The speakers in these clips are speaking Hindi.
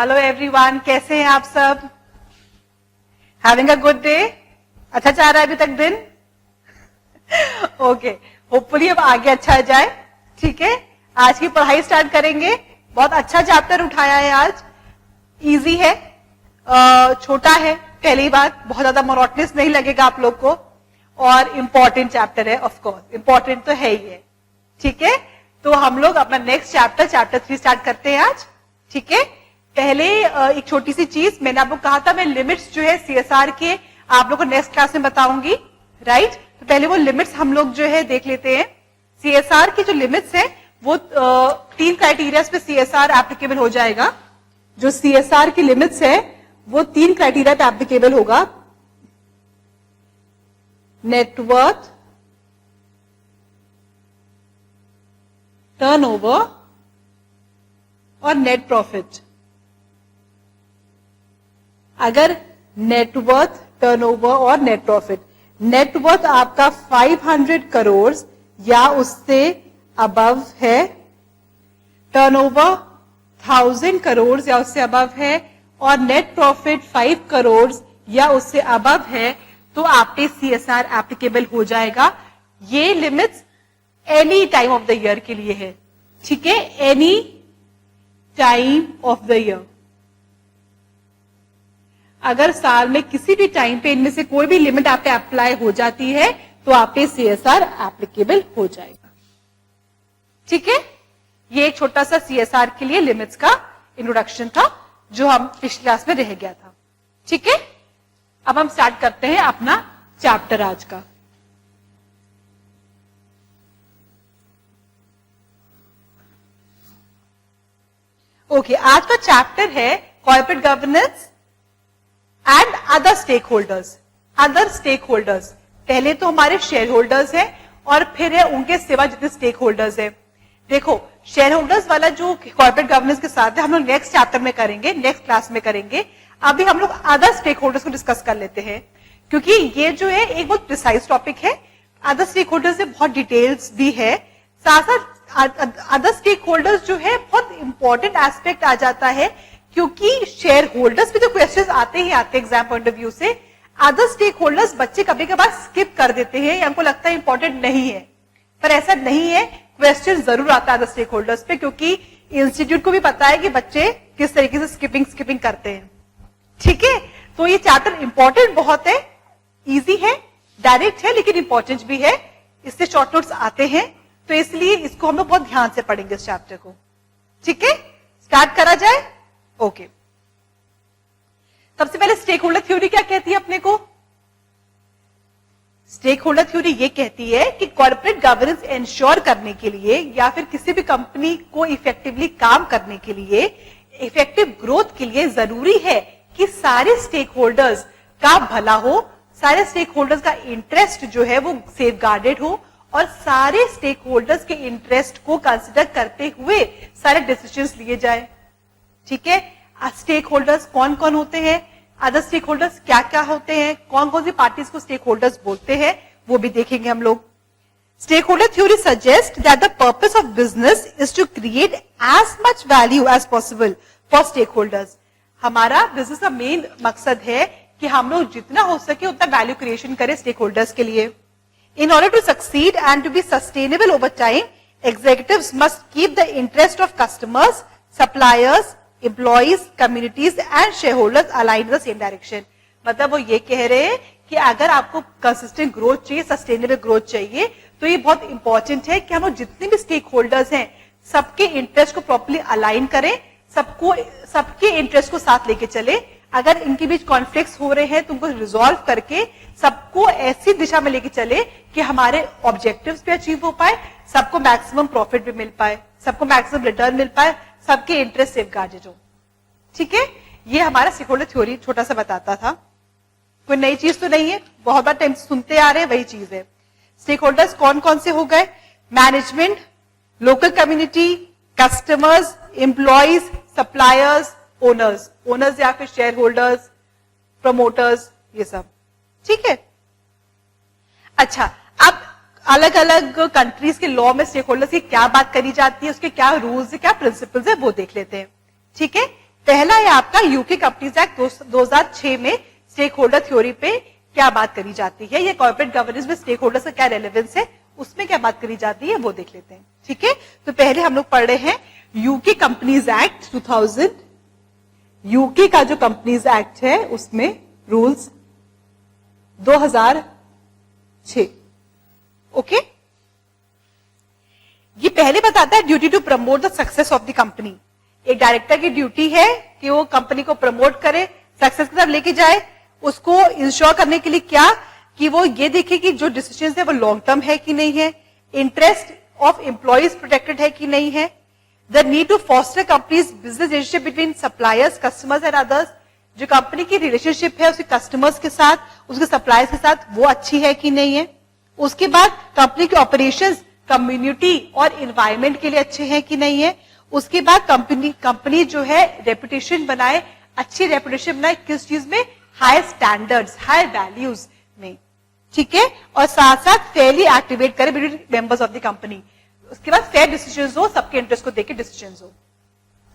हेलो एवरीवन, कैसे हैं आप सब? Having a good day? अच्छा जा रहा है अभी तक दिन? ओके, होपफुली अब आगे अच्छा जाए। ठीक है, आज की पढ़ाई स्टार्ट करेंगे। बहुत अच्छा चैप्टर उठाया है आज, इजी है, छोटा है, पहली बात, बहुत ज्यादा मोनोटोनस नहीं लगेगा आप लोग को, और इंपॉर्टेंट चैप्टर है। ऑफ कोर्स इंपॉर्टेंट तो है ही है। ठीक है, तो हम लोग अपना नेक्स्ट चैप्टर 3 स्टार्ट करते हैं आज। ठीक है, पहले एक छोटी सी चीज, मैंने आपको कहा था मैं लिमिट्स जो है सीएसआर के आप लोग को नेक्स्ट क्लास में बताऊंगी, राइट? तो पहले वो लिमिट्स हम लोग जो है देख लेते हैं। सीएसआर की जो लिमिट्स है वो 3 क्राइटेरिया पे सीएसआर एप्लीकेबल हो जाएगा। जो सीएसआर की लिमिट्स है वो 3 क्राइटेरिया पे एप्लीकेबल होगा। नेटवर्थ, टर्नओवर और नेट प्रॉफिट। अगर नेटवर्थ, टर्नओवर और नेट प्रॉफिट, नेटवर्थ आपका 500 करोड़ या उससे अबव है, टर्नओवर 1000 करोड़ या उससे अबव है, और नेट प्रॉफिट 5 करोड़ या उससे अबव है, तो आप पे सीएसआर एप्लीकेबल हो जाएगा। ये limits any time of the year के लिए है। ठीक है, any time of the year. अगर साल में किसी भी टाइम पे इनमें से कोई भी लिमिट आप पे अप्लाई हो जाती है तो आप पे सीएसआर एप्लीकेबल हो जाएगा। ठीक है, ये एक छोटा सा सीएसआर के लिए लिमिट्स का इंट्रोडक्शन था जो हम पिछली क्लास में रह गया था। ठीक है, अब हम स्टार्ट करते हैं अपना चैप्टर आज का। ओके, आज का चैप्टर है corporate governance and other stakeholders. Other stakeholders, पहले तो हमारे शेयर होल्डर्स हैं और फिर है उनके सिवा जितने स्टेक होल्डर्स हैं। देखो, शेयर होल्डर्स वाला जो कॉर्पोरेट गवर्नेंस के साथ है हम लोग नेक्स्ट चैप्टर में करेंगे, नेक्स्ट क्लास में करेंगे। अभी हम लोग अदर स्टेक होल्डर्स को डिस्कस कर लेते हैं, क्योंकि ये जो है एक बहुत प्रिसाइज टॉपिक है। अदर स्टेक होल्डर्स से बहुत डिटेल्स भी है, साथ साथ अदर स्टेक होल्डर्स जो है बहुत इंपॉर्टेंट एस्पेक्ट आ जाता है, क्योंकि शेयर होल्डर्स पे तो क्वेश्चंस आते ही आते हैं एग्जाम पॉइंट ऑफ व्यू से। अदर स्टेक होल्डर्स बच्चे कभी कभार स्किप कर देते हैं या उनको लगता है इंपॉर्टेंट नहीं है, पर ऐसा नहीं है, क्वेश्चन जरूर आता है अदर स्टेक होल्डर्स पे, क्योंकि इंस्टीट्यूट को भी पता है कि बच्चे किस तरीके से स्किपिंग करते हैं। ठीक है, तो ये चैप्टर इंपॉर्टेंट बहुत है, इजी है, डायरेक्ट है, लेकिन इंपॉर्टेंट भी है। इससे शॉर्ट नोट्स आते हैं, तो इसलिए इसको हम लोग बहुत ध्यान से पढ़ेंगे इस चैप्टर को। ठीक है, स्टार्ट करा जाए। ओके, सबसे पहले स्टेक होल्डर थ्योरी क्या कहती है अपने को? स्टेक होल्डर थ्योरी ये कहती है कि कॉर्पोरेट गवर्नेंस इंश्योर करने के लिए या फिर किसी भी कंपनी को इफेक्टिवली काम करने के लिए, इफेक्टिव ग्रोथ के लिए जरूरी है कि सारे स्टेक होल्डर्स का भला हो, सारे स्टेक होल्डर्स का इंटरेस्ट जो है वो सेफ गार्डेड हो, और सारे स्टेक होल्डर्स के इंटरेस्ट को कंसिडर करते हुए सारे डिसीजंस लिए जाए। ठीक है, स्टेक होल्डर्स कौन कौन होते हैं, अदर स्टेक होल्डर्स क्या क्या होते हैं, कौन कौन सी पार्टीज को स्टेक होल्डर्स बोलते हैं, वो भी देखेंगे हम लोग। Stakeholder theory suggest that the purpose of business is to create as much value as possible for stakeholders. हमारा बिजनेस का मेन मकसद है कि हम लोग जितना हो सके उतना वैल्यू क्रिएशन करें स्टेक होल्डर्स के लिए। In order to succeed and to be sustainable over time, executives must keep the interest of customers, suppliers, employees, communities and shareholders aligned in the same direction. मतलब वो ये कह रहे हैं कि अगर आपको कंसिस्टेंट ग्रोथ चाहिए, सस्टेनेबल ग्रोथ चाहिए, तो ये बहुत इंपॉर्टेंट है कि हम लोग जितने भी स्टेक होल्डर्स हैं सबके इंटरेस्ट को प्रॉपर्ली अलाइन करें, सबके इंटरेस्ट को साथ लेके चले। अगर इनके बीच कॉन्फ्लिक्ट्स हो रहे हैं तो उनको रिजॉल्व करके सबको ऐसी दिशा में लेके चले कि हमारे ऑब्जेक्टिव्स भी अचीव हो पाए, सबको मैक्सिमम प्रॉफिट भी मिल पाए, सबको मैक्सिमम रिटर्न मिल पाए, सबके इंटरेस्ट सेफ गार्डेड हो। ठीक है, ये हमारा स्टेक होल्डर थ्योरी छोटा सा बताता था, कोई नई चीज तो नहीं है, बहुत बार टाइम सुनते आ रहे हैं, वही चीज है। स्टेक होल्डर्स कौन कौन से हो गए? Management, local community, customers, employees, suppliers, owners या फिर शेयर होल्डर्स, प्रमोटर्स, ये सब। ठीक है, अच्छा, अब अलग अलग कंट्रीज के लॉ में स्टेक होल्डर्स की क्या बात करी जाती है, उसके क्या रूल्स है, क्या प्रिंसिपल्स है, वो देख लेते हैं। ठीक है, पहला आपका यूके कंपनीज एक्ट 2006 में स्टेक होल्डर थ्योरी पे क्या बात करी जाती है, या कॉर्पोरेट गवर्नेंस में स्टेक होल्डर का क्या रेलेवेंस है, उसमें क्या बात करी जाती है वो देख लेते हैं। ठीक है, तो पहले हम लोग पढ़ रहे हैं यूके कंपनीज एक्ट 2000। यूके का जो कंपनीज एक्ट है उसमें रूल्स 2006। ओके, ये पहले बताता है duty to promote the success of the company. एक डायरेक्टर की ड्यूटी है कि वो कंपनी को प्रमोट करे, सक्सेस की तरफ लेके जाए। उसको इंश्योर करने के लिए क्या, कि वो ये देखे कि जो डिसीजन है वो लॉन्ग टर्म है कि नहीं है, इंटरेस्ट ऑफ एम्प्लॉइज प्रोटेक्टेड है कि नहीं है, the need to foster companies business relationship between suppliers, customers and others. जो कंपनी की रिलेशनशिप है उसके कस्टमर्स के साथ, उसके सप्लायर्स के साथ, वो अच्छी है कि नहीं है। उसके बाद कंपनी के ऑपरेशंस कम्युनिटी और इन्वायरमेंट के लिए अच्छे हैं कि नहीं है। उसके बाद कंपनी जो है रेपुटेशन बनाए, अच्छी रेपुटेशन बनाए किस चीज में, हाई स्टैंडर्ड्स, हाई वैल्यूज में। ठीक है, और साथ साथ फेयरली एक्टिवेट करे between members of the company. उसके बाद फेयर डिसीजन हो, सबके इंटरेस्ट को देके डिसीजन हो।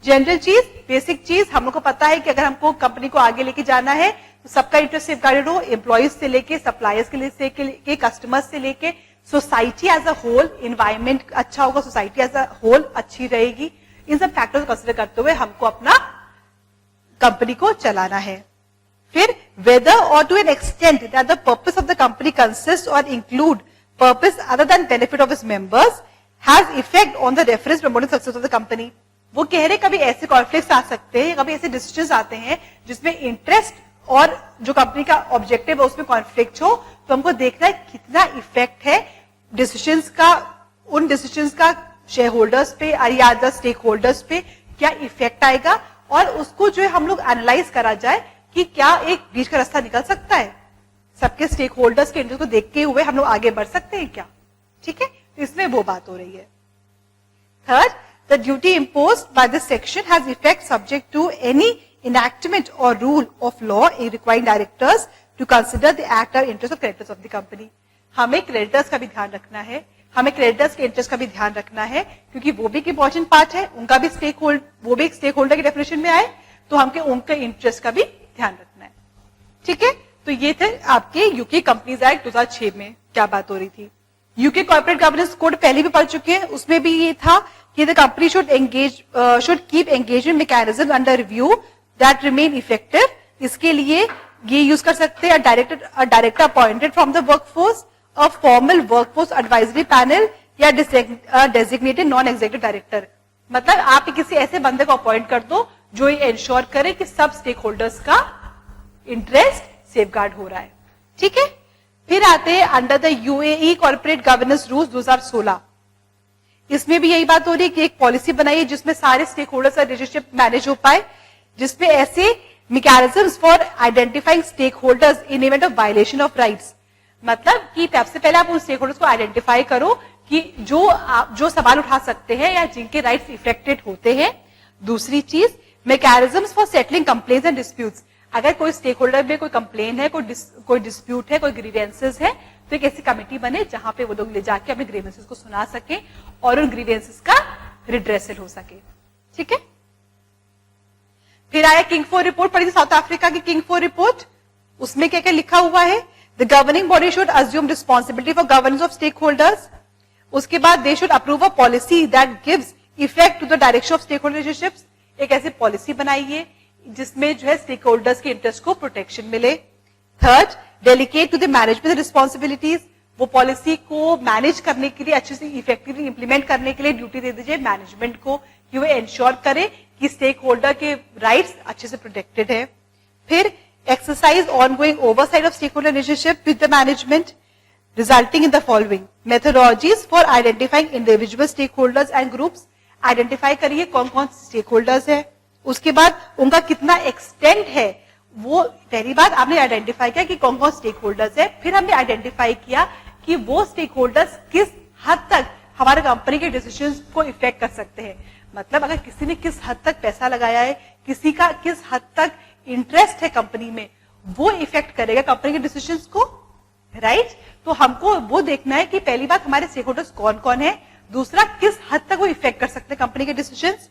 जनरल चीज, बेसिक चीज हम लोग को पता है कि अगर हमको कंपनी को आगे लेके जाना है तो सबका इंटरेस्ट सेफगार्डेड हो, एम्प्लॉइज से लेके सप्लायर्स के लिए, कस्टमर्स से लेके society as a whole, environment अच्छा होगा, सोसाइटी एज अ होल अच्छी रहेगी। इन सब फैक्टर्स को कंसिडर करते हुए हमको अपना कंपनी को चलाना है। फिर वेदर और to an extent that the purpose of the company consist और include purpose other than benefit of its members has effect on the reference promoting success of the company. वो कह रहे कभी ऐसे कॉन्फ्लिक्ट आ सकते हैं, कभी ऐसे डिसीजंस आते हैं जिसमें इंटरेस्ट और जो कंपनी का ऑब्जेक्टिव है उसमें कॉन्फ्लिक्ट हो, तो हमको देखना है कितना इफेक्ट है डिसीजंस का, उन डिसीजंस का शेयर होल्डर्स पे या द स्टेक होल्डर्स पे क्या इफेक्ट आएगा, और उसको जो है हम लोग एनालाइज करा जाए कि क्या एक बीच का रास्ता निकल सकता है, सबके स्टेक होल्डर्स के इंटरेस्ट को देखते हुए हम लोग आगे बढ़ सकते हैं क्या। ठीक है, इसमें वो बात हो रही है। Third, the duty imposed by this section has effect subject to any enactment or rule of law requiring directors to consider the act or interest of creditors of the company। हमें क्रेडिटर्स का भी ध्यान रखना है, हमें क्रेडिटर्स के इंटरेस्ट का भी ध्यान रखना है, क्योंकि वो भी एक इंपॉर्टेंट पार्ट है, उनका भी वो भी एक स्टेक होल्डर की डेफिनेशन में आए, तो हमके उनके इंटरेस्ट का भी ध्यान रखना है। ठीक है, तो ये थे आपके यूके कंपनीज एक्ट 2006 में क्या बात हो रही थी। यूके कॉर्पोरेट गवर्नेंस कोड पहले भी पढ़ चुके हैं, उसमें भी ये था कि the company should keep engagement mechanism under review that remain effective. इसके लिए ये यूज कर सकते हैं director appointed from the workforce, a formal workforce advisory panel, या डेजिग्नेटेड नॉन एग्जीक्यूटिव डायरेक्टर। मतलब आप किसी ऐसे बंदे को अपॉइंट कर दो जो ये इंश्योर करे कि सब स्टेक होल्डर्स का इंटरेस्ट सेफगार्ड हो रहा है। ठीक है, फिर आते हैं under the UAE corporate governance rules 2016। इसमें भी यही बात हो रही है कि एक पॉलिसी बनाई है जिसमें सारे स्टेक होल्डर्स का रिलेशनशिप मैनेज हो पाए, जिसमें ऐसे mechanisms for identifying stakeholders in event of violation of rights. मतलब कि सबसे पहले आप उन स्टेक होल्डर्स को आइडेंटिफाई करो कि जो सवाल उठा सकते हैं या जिनके राइट्स इफेक्टेड होते हैं। दूसरी चीज, mechanisms for settling complaints and disputes. अगर कोई स्टेक होल्डर में कोई कंप्लेन है, कोई डिस्प्यूट है, कोई ग्रीवेंसेस है, तो एक ऐसी कमेटी बने जहां पे वो लोग ले जाके अपने ग्रीवेंसेस को सुना सके और उन ग्रीवेंसेस का रिड्रेसल हो सके। ठीक है, फिर आया किंग 4 रिपोर्ट पढ़ी थी, साउथ अफ्रीका की किंग 4 रिपोर्ट। उसमें क्या क्या लिखा हुआ है, the governing body should assume responsibility for governance of stakeholders. उसके बाद they should approve a policy that gives effect to the direction of stakeholder relationships. एक ऐसी पॉलिसी बनाइए जिसमें जो है स्टेक होल्डर्स के इंटरेस्ट को प्रोटेक्शन मिले। Third, delegate to the management responsibilities. वो पॉलिसी को मैनेज करने के लिए, अच्छे से इफेक्टिवली इंप्लीमेंट करने के लिए ड्यूटी दे दीजिए मैनेजमेंट को कि वो इंश्योर करे कि स्टेक होल्डर के राइट्स अच्छे से प्रोटेक्टेड है। फिर exercise ongoing oversight of stakeholder relationship with the management resulting in the following methodologies for identifying individual stakeholders and groups. Identify करिए कौन कौन स्टेक होल्डर्स है, उसके बाद उनका कितना एक्सटेंट है। वो पहली बात आपने आइडेंटिफाई किया कि कौन कौन स्टेक होल्डर्स है, फिर हमने आइडेंटिफाई किया कि वो स्टेक होल्डर्स किस हद तक हमारे कंपनी के डिसीजंस को इफेक्ट कर सकते हैं। मतलब अगर किसी ने किस हद तक पैसा लगाया है, किसी का किस हद तक इंटरेस्ट है कंपनी में, वो इफेक्ट करेगा कंपनी के डिसीजंस को, राइट। तो हमको वो देखना है कि पहली बात हमारे स्टेक होल्डर्स कौन कौन है, दूसरा किस हद तक वो इफेक्ट कर सकते हैं कंपनी के डिसीजंस।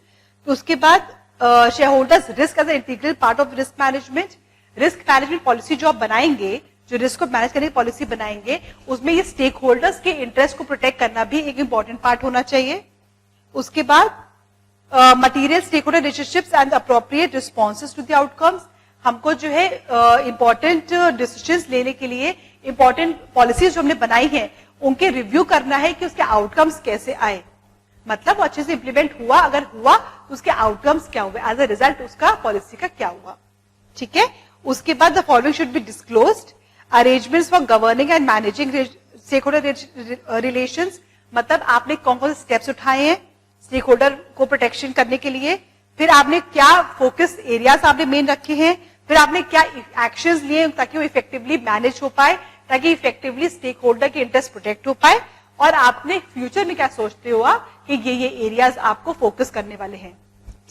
तो उसके बाद shareholders risk as an integral part of risk management. Risk management policy जो आप बनाएंगे, जो रिस्क को मैनेज करने की पॉलिसी बनाएंगे, उसमें ये स्टेक होल्डर्स के इंटरेस्ट को प्रोटेक्ट करना भी एक इंपॉर्टेंट पार्ट होना चाहिए। उसके बाद material stakeholder relationships and appropriate responses to the outcomes. हमको जो है इंपॉर्टेंट डिसीजंस लेने के लिए इंपॉर्टेंट पॉलिसीज जो हमने बनाई है उनके रिव्यू करना है कि उसके आउटकम्स कैसे आए, मतलब वो अच्छे से इंप्लीमेंट हुआ, अगर हुआ तो उसके आउटकम्स क्या हुए, एज अ रिजल्ट उसका पॉलिसी का क्या हुआ। ठीक है। उसके बाद the following should be disclosed, arrangements for governing and managing stakeholder relations, मतलब आपने कौन कौन से स्टेप्स उठाए हैं स्टेक होल्डर को प्रोटेक्शन करने के लिए, फिर आपने क्या फोकस एरियाज आपने मेन रखे हैं, फिर आपने क्या एक्शंस लिए ताकि वो इफेक्टिवली मैनेज हो पाए, ताकि इफेक्टिवली स्टेक होल्डर के इंटरेस्ट प्रोटेक्ट हो पाए, और आपने फ्यूचर में क्या सोचते हो आप कि ये एरियाज आपको फोकस करने वाले हैं।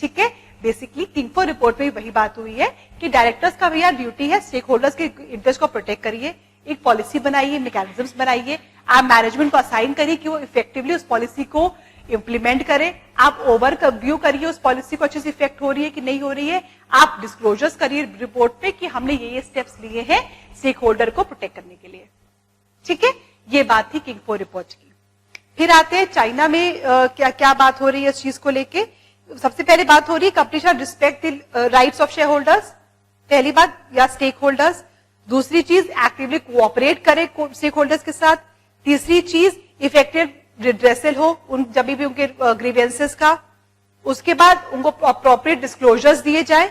ठीक है। बेसिकली किंग 4 रिपोर्ट में भी वही बात हुई है कि डायरेक्टर्स का भैया ड्यूटी है स्टेक होल्डर्स के इंटरेस्ट को प्रोटेक्ट करिए, एक पॉलिसी बनाइए, मैकेनिज्म्स बनाइए, आप मैनेजमेंट को असाइन करिए कि वो इफेक्टिवली उस पॉलिसी को इंप्लीमेंट करें, आप ओवर व्यू करिए उस पॉलिसी को अच्छे से इफेक्ट हो रही है कि नहीं हो रही है, आप डिस्क्लोजर्स करिए रिपोर्ट पे कि हमने ये स्टेप्स लिए हैं स्टेक होल्डर को प्रोटेक्ट करने के लिए। ठीक है। ये बात थी किंग 4 रिपोर्ट की। फिर आते हैं चाइना में क्या क्या बात हो रही है इस चीज को लेके। सबसे पहले बात हो रही है company shall respect the rights of share holders, पहली बात, या स्टेक होल्डर्स। दूसरी चीज एक्टिवली कोऑपरेट करे स्टेक होल्डर्स के साथ। तीसरी चीज इफेक्टिव रिड्रेसल हो उन जब भी उनके ग्रीवेंसेस का। उसके बाद उनको अप्रोप्रिएट डिस्क्लोजर्स दिए जाए।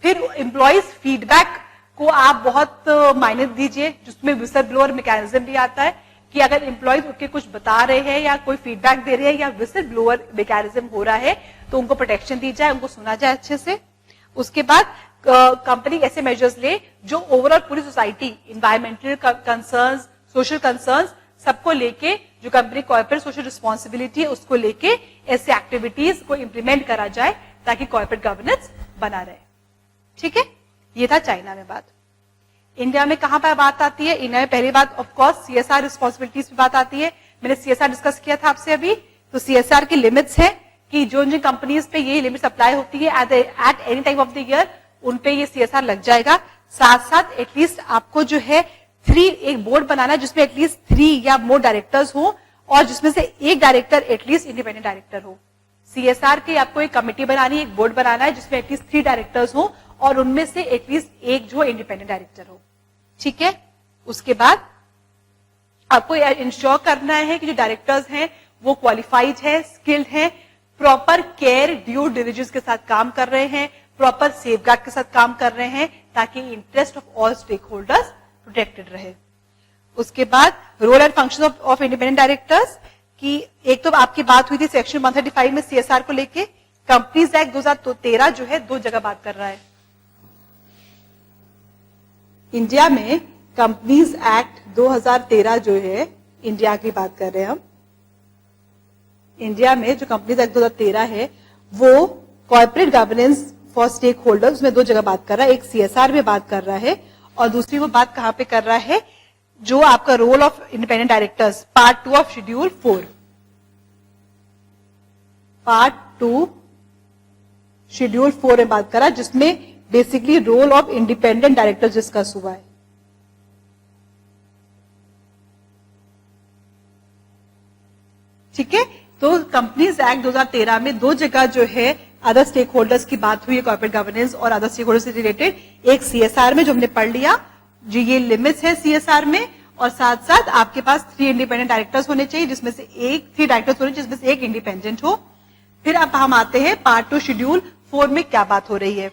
फिर एम्प्लॉइज फीडबैक को आप बहुत मायने दीजिए, जिसमें विसल ब्लोअर मैकेनिज्म भी आता है कि अगर एम्प्लॉइज उनके कुछ बता रहे हैं या कोई फीडबैक दे रहे हैं या विसल ब्लोअर मैकेनिज्म हो रहा है तो उनको प्रोटेक्शन दी जाए, उनको सुना जाए अच्छे से। उसके बाद कंपनी ऐसे मेजर्स ले जो ओवरऑल पूरी society, environmental concerns, social concerns सबको लेके, जो कंपनी कॉर्पोरेट सोशल रिस्पॉन्सिबिलिटी है उसको लेके ऐसे एक्टिविटीज को इंप्लीमेंट करा जाए ताकि कॉर्पोरेट गवर्नेंस बना रहे। ठीक है। ये था चाइना में बात। इंडिया में कहां पर बात आती है? इंडिया में पहली बात ऑफ कोर्स सीएसआर रिस्पॉन्सिबिलिटीज पे बात आती है। मैंने सीएसआर डिस्कस किया था आपसे अभी। तो सीएसआर की लिमिट्स है कि जो जिन कंपनीज पे ये लिमिट्स अप्लाई होती है at any time of the year उन पे ये सीएसआर लग जाएगा। साथ साथ एटलीस्ट आपको जो है एक बोर्ड बनाना है जिसमें एटलीस्ट 3 या मोर डायरेक्टर्स हो और जिसमें से एक डायरेक्टर एटलीस्ट इंडिपेंडेंट डायरेक्टर हो। सीएसआर की आपको एक कमेटी बनानी है, एक बोर्ड बनाना है जिसमें एटलीस्ट 3 डायरेक्टर्स हो और उनमें से एटलीस्ट एक जो इंडिपेंडेंट डायरेक्टर हो। ठीक है। उसके बाद आपको इंश्योर करना है कि जो डायरेक्टर्स हैं वो क्वालिफाइड है, स्किल्ड है, प्रॉपर केयर ड्यू डिलिजेंस के साथ काम कर रहे हैं, प्रॉपर सेफगार्ड के साथ काम कर रहे हैं ताकि interest of all stakeholders protected रहे। उसके बाद role and function of independent directors की एक तो आपकी बात हुई थी सेक्शन 135 में सीएसआर को लेके। कंपनीज एक्ट 2013 जो है 2 जगह बात कर रहा है। इंडिया में कंपनीज एक्ट 2013 जो है, इंडिया की बात कर रहे हैं हम, इंडिया में जो कंपनीज एक्ट 2013 है वो corporate governance for stakeholders, उसमें 2 जगह बात कर रहा है। एक सीएसआर में बात कर रहा है और दूसरी वो बात कहां पे कर रहा है, जो आपका role of independent directors part 2 of schedule 4, part 2 schedule 4 में बात कर रहा है जिसमें basically role of independent director discuss हुआ है। ठीक है। तो कंपनीज एक्ट 2013 में 2 जगह जो है अदर स्टेक होल्डर्स की बात हुई है, कॉर्पोरेट गवर्नेंस और अदर स्टेक होल्डर्स से रिलेटेड। एक सीएसआर में जो हमने पढ़ लिया, जो ये लिमिट्स है सीएसआर में, और साथ साथ आपके पास 3 इंडिपेंडेंट डायरेक्टर्स होने चाहिए जिसमें से 3 डायरेक्टर्स होने जिसमें से एक इंडिपेंडेंट हो। फिर अब हम आते हैं पार्ट 2 शेड्यूल 4 में क्या बात हो रही है।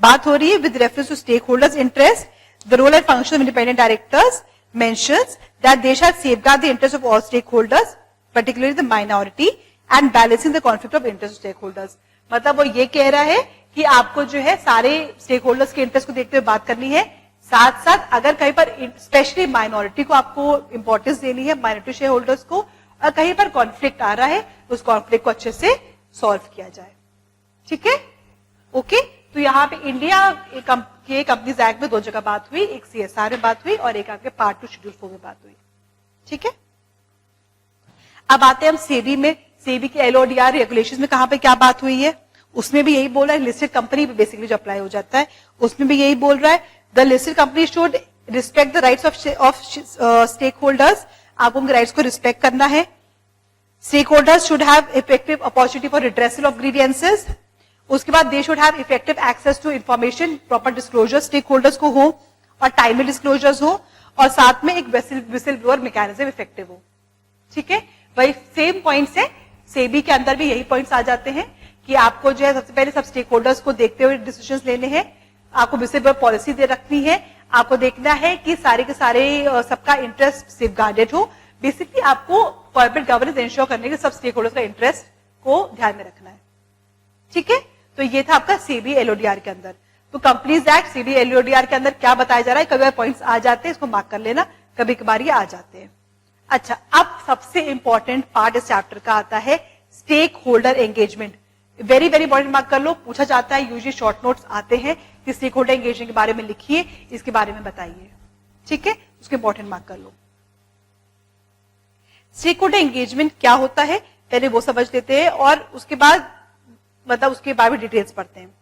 बात हो रही है with reference to stakeholders interest, the role and function of independent directors mentions that they shall safeguard the interest of all stakeholders particularly the minority and balancing the conflict of interest of stakeholders। मतलब वो ये कह रहा है कि आपको जो है सारे स्टेक होल्डर्स के इंटरेस्ट को देखते हुए बात करनी है, साथ साथ अगर कहीं पर स्पेशली माइनॉरिटी को आपको इंपॉर्टेंस देनी है, माइनॉरिटी शेयर होल्डर्स को, और कहीं पर कॉन्फ्लिक्ट आ रहा है तो उस कॉन्फ्लिक्ट को अच्छे से सॉल्व किया जाए। ठीक है। ओके। तो यहाँ पे इंडिया के कंपनीज एक्ट में 2 जगह बात हुई, एक सीएसआर में बात हुई और एक आपके पार्ट 2 शेड्यूल 4 में बात हुई। ठीक है। अब आते हैं हम सेबी में। सेबी के एलओडीआर रेगुलेशंस में कहां पे क्या बात हुई है उसमें भी यही बोल रहा है, लिस्टेड कंपनी पे बेसिकली जो अप्लाई हो जाता है उसमें भी यही बोल रहा है, the listed company should respect the rights of stakeholders, आपको उनके राइट्स को रिस्पेक्ट करना है। Stakeholders should have effective opportunity for redressal of grievances, उसके बाद they should have effective access to information, proper disclosure stakeholders को हो और टाइमली डिस्क्लोजर्स हो, और साथ में एक विसिल ब्लोअर मैकेनिज्म इफेक्टिव हो। ठीक है, वही सेम पॉइंट्स है, सेबी के अंदर भी यही पॉइंट्स आ जाते हैं कि आपको जो है सबसे पहले सब स्टेक होल्डर्स को देखते हुए डिसीजंस लेने हैं, आपको विसिल ब्लोअर पॉलिसी दे रखनी है, आपको देखना है कि सारे के सारे सबका इंटरेस्ट सेफगार्डेड हो। बेसिकली आपको कॉर्पोरेट गवर्नेंस इंश्योर करने के सब स्टेक होल्डर्स का इंटरेस्ट को ध्यान में रखना है। ठीक है, तो ये था आपका सेबी एलओडीआर के अंदर। तो कंपनीज एक्ट सेबी एलओडीआर के अंदर क्या बताया जा रहा है, कभी बार पॉइंट्स आ जाते हैं, इसको मार्क कर लेना, कभी कभार ये आ जाते हैं। अच्छा, अब सबसे इंपॉर्टेंट पार्ट इस चैप्टर का आता है stakeholder engagement. Very very important, mark कर लो, पूछा जाता है, यूजुअली शॉर्ट नोट्स आते हैं कि स्टेक होल्डर एंगेजमेंट के बारे में लिखिए, इसके बारे में बताइए। ठीक है, उसके इंपॉर्टेंट मार्क कर लो। स्टेक होल्डर एंगेजमेंट क्या होता है पहले वो समझ लेते हैं और उसके बाद मतलब उसके बारे में डिटेल्स पढ़ते हैं।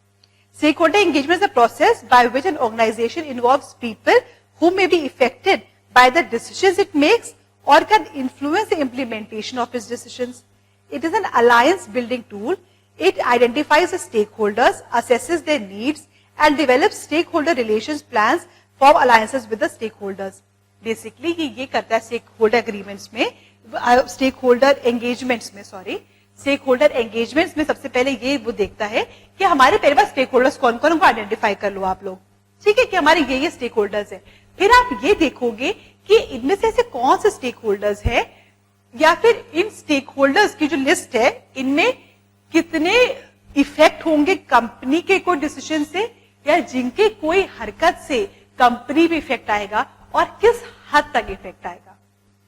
Stakeholder engagement is a process by which an organization involves people who may be affected by the decisions it makes or can influence the implementation of its decisions. It is an alliance building tool. It identifies the stakeholders, assesses their needs, and develops stakeholder relations plans, form alliances with the stakeholders. Basically, ये करता है stakeholder agreements में, stakeholder engagements में, sorry. स्टेक होल्डर एंगेजमेंट्स में सबसे पहले ये वो देखता है कि हमारे पहले पास स्टेक होल्डर्स कौन कौन, उनको आइडेंटिफाई कर लो आप लोग। ठीक है, कि हमारे ये स्टेक होल्डर्स है। फिर आप ये देखोगे कि इनमें से ऐसे कौन से स्टेक होल्डर्स है, या फिर इन स्टेक होल्डर्स की जो लिस्ट है इनमें कितने इफेक्ट होंगे कंपनी के कोई डिसीजन से, या जिनके कोई हरकत से कंपनी भी इफेक्ट आएगा और किस हद तक इफेक्ट आएगा।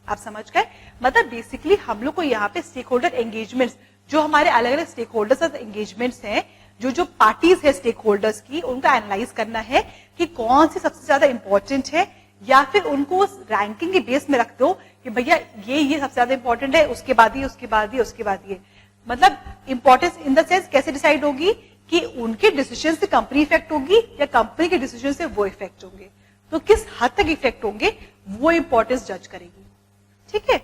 आप समझ गए, मतलब बेसिकली हम लोग को यहाँ पे स्टेक होल्डर एंगेजमेंट्स, जो हमारे अलग अलग स्टेक होल्डर्स एंगेजमेंट्स हैं, जो पार्टीज है स्टेक होल्डर्स की, उनका एनालाइज करना है कि कौन सी सबसे ज्यादा इंपॉर्टेंट है, या फिर उनको उस रैंकिंग के बेस में रख दो कि भैया ये सबसे ज्यादा इंपॉर्टेंट है, उसके बाद ये, उसके बाद ये, उसके बाद ये। मतलब इंपॉर्टेंस इन द सेंस कैसे डिसाइड होगी कि उनके डिसीजन से कंपनी इफेक्ट होगी या कंपनी के डिसीजन से वो इफेक्ट होंगे, तो किस हद तक इफेक्ट होंगे वो इंपॉर्टेंस जज करेगी। ठीक है,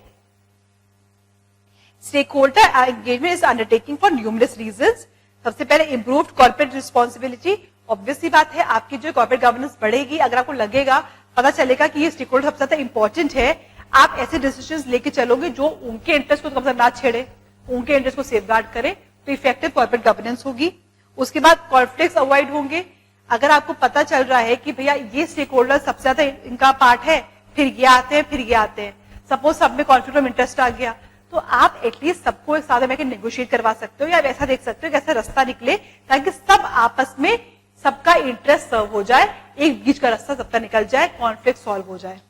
stakeholder engagement is undertaking for numerous reasons. सबसे पहले इंप्रूव्ड कॉर्पोरेट रिस्पॉन्सिबिलिटी, ऑब्वियस सी बात है आपकी जो कॉर्पोरेट गवर्नेंस बढ़ेगी, अगर आपको लगेगा, पता चलेगा कि ये स्टेक होल्डर सबसे ज्यादा इंपॉर्टेंट है, आप ऐसे डिसीजंस लेके चलोगे जो उनके इंटरेस्ट को कम से कम ना छेड़े, उनके इंटरेस्ट को सेफगार्ड करे, तो इफेक्टिव कॉर्पोरेट गवर्नेंस होगी। उसके बाद कॉन्फ्लिक्ट्स अवॉइड होंगे। अगर आपको पता चल रहा है कि भैया ये स्टेक होल्डर सबसे ज्यादा इनका पार्ट है, फिर ये आते हैं, फिर ये आते हैं, सपोज सब में कॉन्फ्लिक्ट ऑफ इंटरेस्ट आ गया, तो आप एटलीस्ट सबको एक साथ में नेगोशिएट करवा सकते हो, या ऐसा देख सकते हो कि ऐसा रास्ता निकले ताकि सब आपस में सबका इंटरेस्ट सर्व हो जाए, एक बीच का रास्ता सबका निकल जाए, कॉन्फ्लिक्ट सॉल्व हो जाए।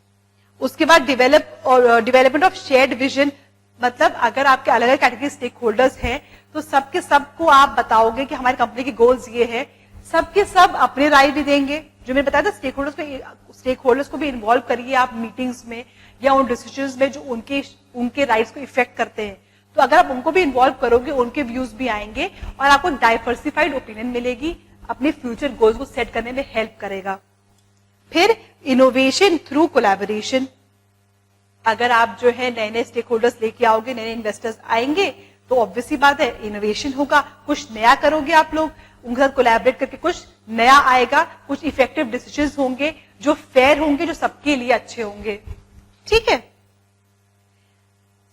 उसके बाद डेवलपमेंट ऑफ शेयर्ड विजन, मतलब अगर आपके अलग अलग कैटेगरी स्टेक होल्डर्स हैं तो सबके सबको आप बताओगे कि हमारी कंपनी के गोल्स ये है, सबके सब अपने राय भी देंगे। जो मैंने बताया था स्टेक होल्डर्स को भी इन्वॉल्व करिए आप मीटिंग्स में या उन डिसीजंस में जो उनके राइट्स को इफेक्ट करते हैं, तो अगर आप उनको भी इन्वॉल्व करोगे उनके व्यूज भी आएंगे और आपको डाइवर्सिफाइड ओपिनियन मिलेगी, अपने फ्यूचर गोल्स को सेट करने में हेल्प करेगा। फिर इनोवेशन थ्रू कोलैबोरेशन, अगर आप जो है नए नए स्टेक होल्डर्स लेके आओगे, नए इन्वेस्टर्स आएंगे, तो ऑब्वियसली बात है इनोवेशन होगा, कुछ नया करोगे आप लोग, उनके साथ कोलैबोरेट करके कुछ नया आएगा, कुछ इफेक्टिव डिसीजंस होंगे जो फेयर होंगे, जो सबके लिए अच्छे होंगे। ठीक है,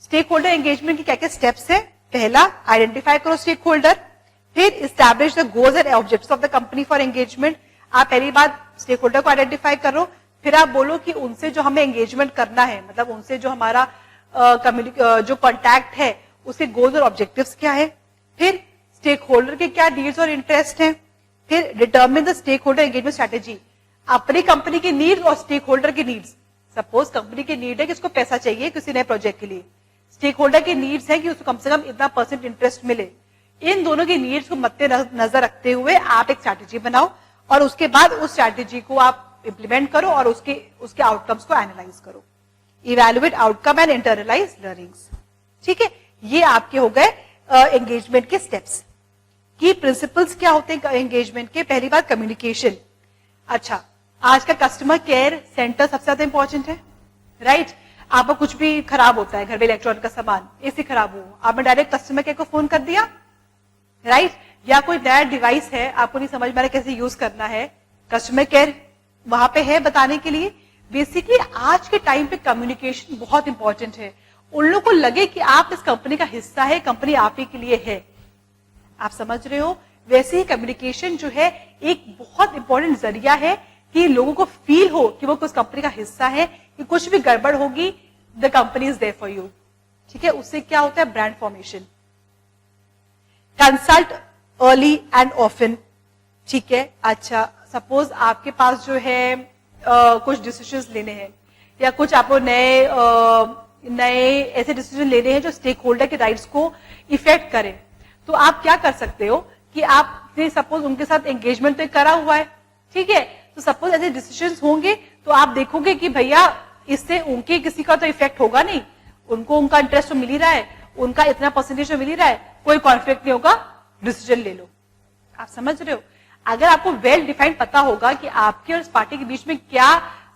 स्टेक होल्डर एंगेजमेंट की क्या क्या स्टेप्स है। पहला, आइडेंटिफाई करो स्टेक होल्डर, फिर establish the goals and objectives of the company for engagement. आप पहली बात स्टेक होल्डर को आइडेंटिफाई करो, फिर आप बोलो कि उनसे जो हमें एंगेजमेंट करना है, मतलब उनसे जो हमारा जो कॉन्टैक्ट है उसके गोल्स और ऑब्जेक्टिव्स क्या है, फिर स्टेक होल्डर के क्या नीड्स और इंटरेस्ट हैं, फिर determine the stakeholder engagement strategy, अपनी कंपनी की नीड्स और स्टेक होल्डर की नीड्स। सपोज कंपनी की नीड है कि उसको पैसा चाहिए किसी नए प्रोजेक्ट के लिए, स्टेक होल्डर की नीड्स है कि उसको कम से कम इतना % इंटरेस्ट मिले। इन दोनों की नीड्स को मद्देनजर रखते हुए आप एक स्ट्रैटेजी बनाओ और उसके बाद उस स्ट्रैटेजी को आप इंप्लीमेंट करो और उसके आउटकम्स को एनालाइज करो। Evaluate outcome and internalise learnings. ठीक है, ये आपके हो गए एंगेजमेंट के स्टेप्स। की प्रिंसिपल्स क्या होते हैं एंगेजमेंट के? पहली बात कम्युनिकेशन। अच्छा, आज का कस्टमर केयर सेंटर सबसे ज्यादा इंपॉर्टेंट है, राइट? आपको कुछ भी खराब होता है घर में, इलेक्ट्रॉनिक का सामान, एसी खराब हो, आपने डायरेक्ट कस्टमर केयर को फोन कर दिया, राइट? या कोई नया डिवाइस है, आपको नहीं समझ में आ रहा कैसे यूज करना है, कस्टमर केयर वहां पे है बताने के लिए। बेसिकली आज के टाइम पे कम्युनिकेशन बहुत इंपॉर्टेंट है। उन लोगों को लगे कि आप इस कंपनी का हिस्सा है, कंपनी आप ही के लिए है। आप समझ रहे हो? वैसे ही कम्युनिकेशन जो है एक बहुत इंपॉर्टेंट जरिया है कि लोगों को फील हो कि वो उस कंपनी का हिस्सा है, कि कुछ भी गड़बड़ होगी the company is there for you. ठीक है, उससे क्या होता है? Brand formation. Consult early and often. ठीक है, अच्छा सपोज आपके पास जो है कुछ डिसीजंस लेने हैं, या कुछ आपको नए ऐसे डिसीजन लेने हैं जो स्टेक होल्डर के राइट्स को इफेक्ट करें, तो आप क्या कर सकते हो कि आपने सपोज उनके साथ एंगेजमेंट तो करा हुआ है, ठीक है, तो सपोज ऐसे डिसीजंस होंगे तो आप देखोगे कि भैया इससे उनके किसी का तो इफेक्ट होगा नहीं, उनको उनका इंटरेस्ट तो मिल ही रहा है, उनका इतना परसेंटेज तो मिल ही रहा है, कोई कॉन्फ्लिक्ट नहीं होगा, डिसीजन ले लो। आप समझ रहे हो? अगर आपको वेल डिफाइंड पता होगा कि आपके और इस पार्टी के बीच में क्या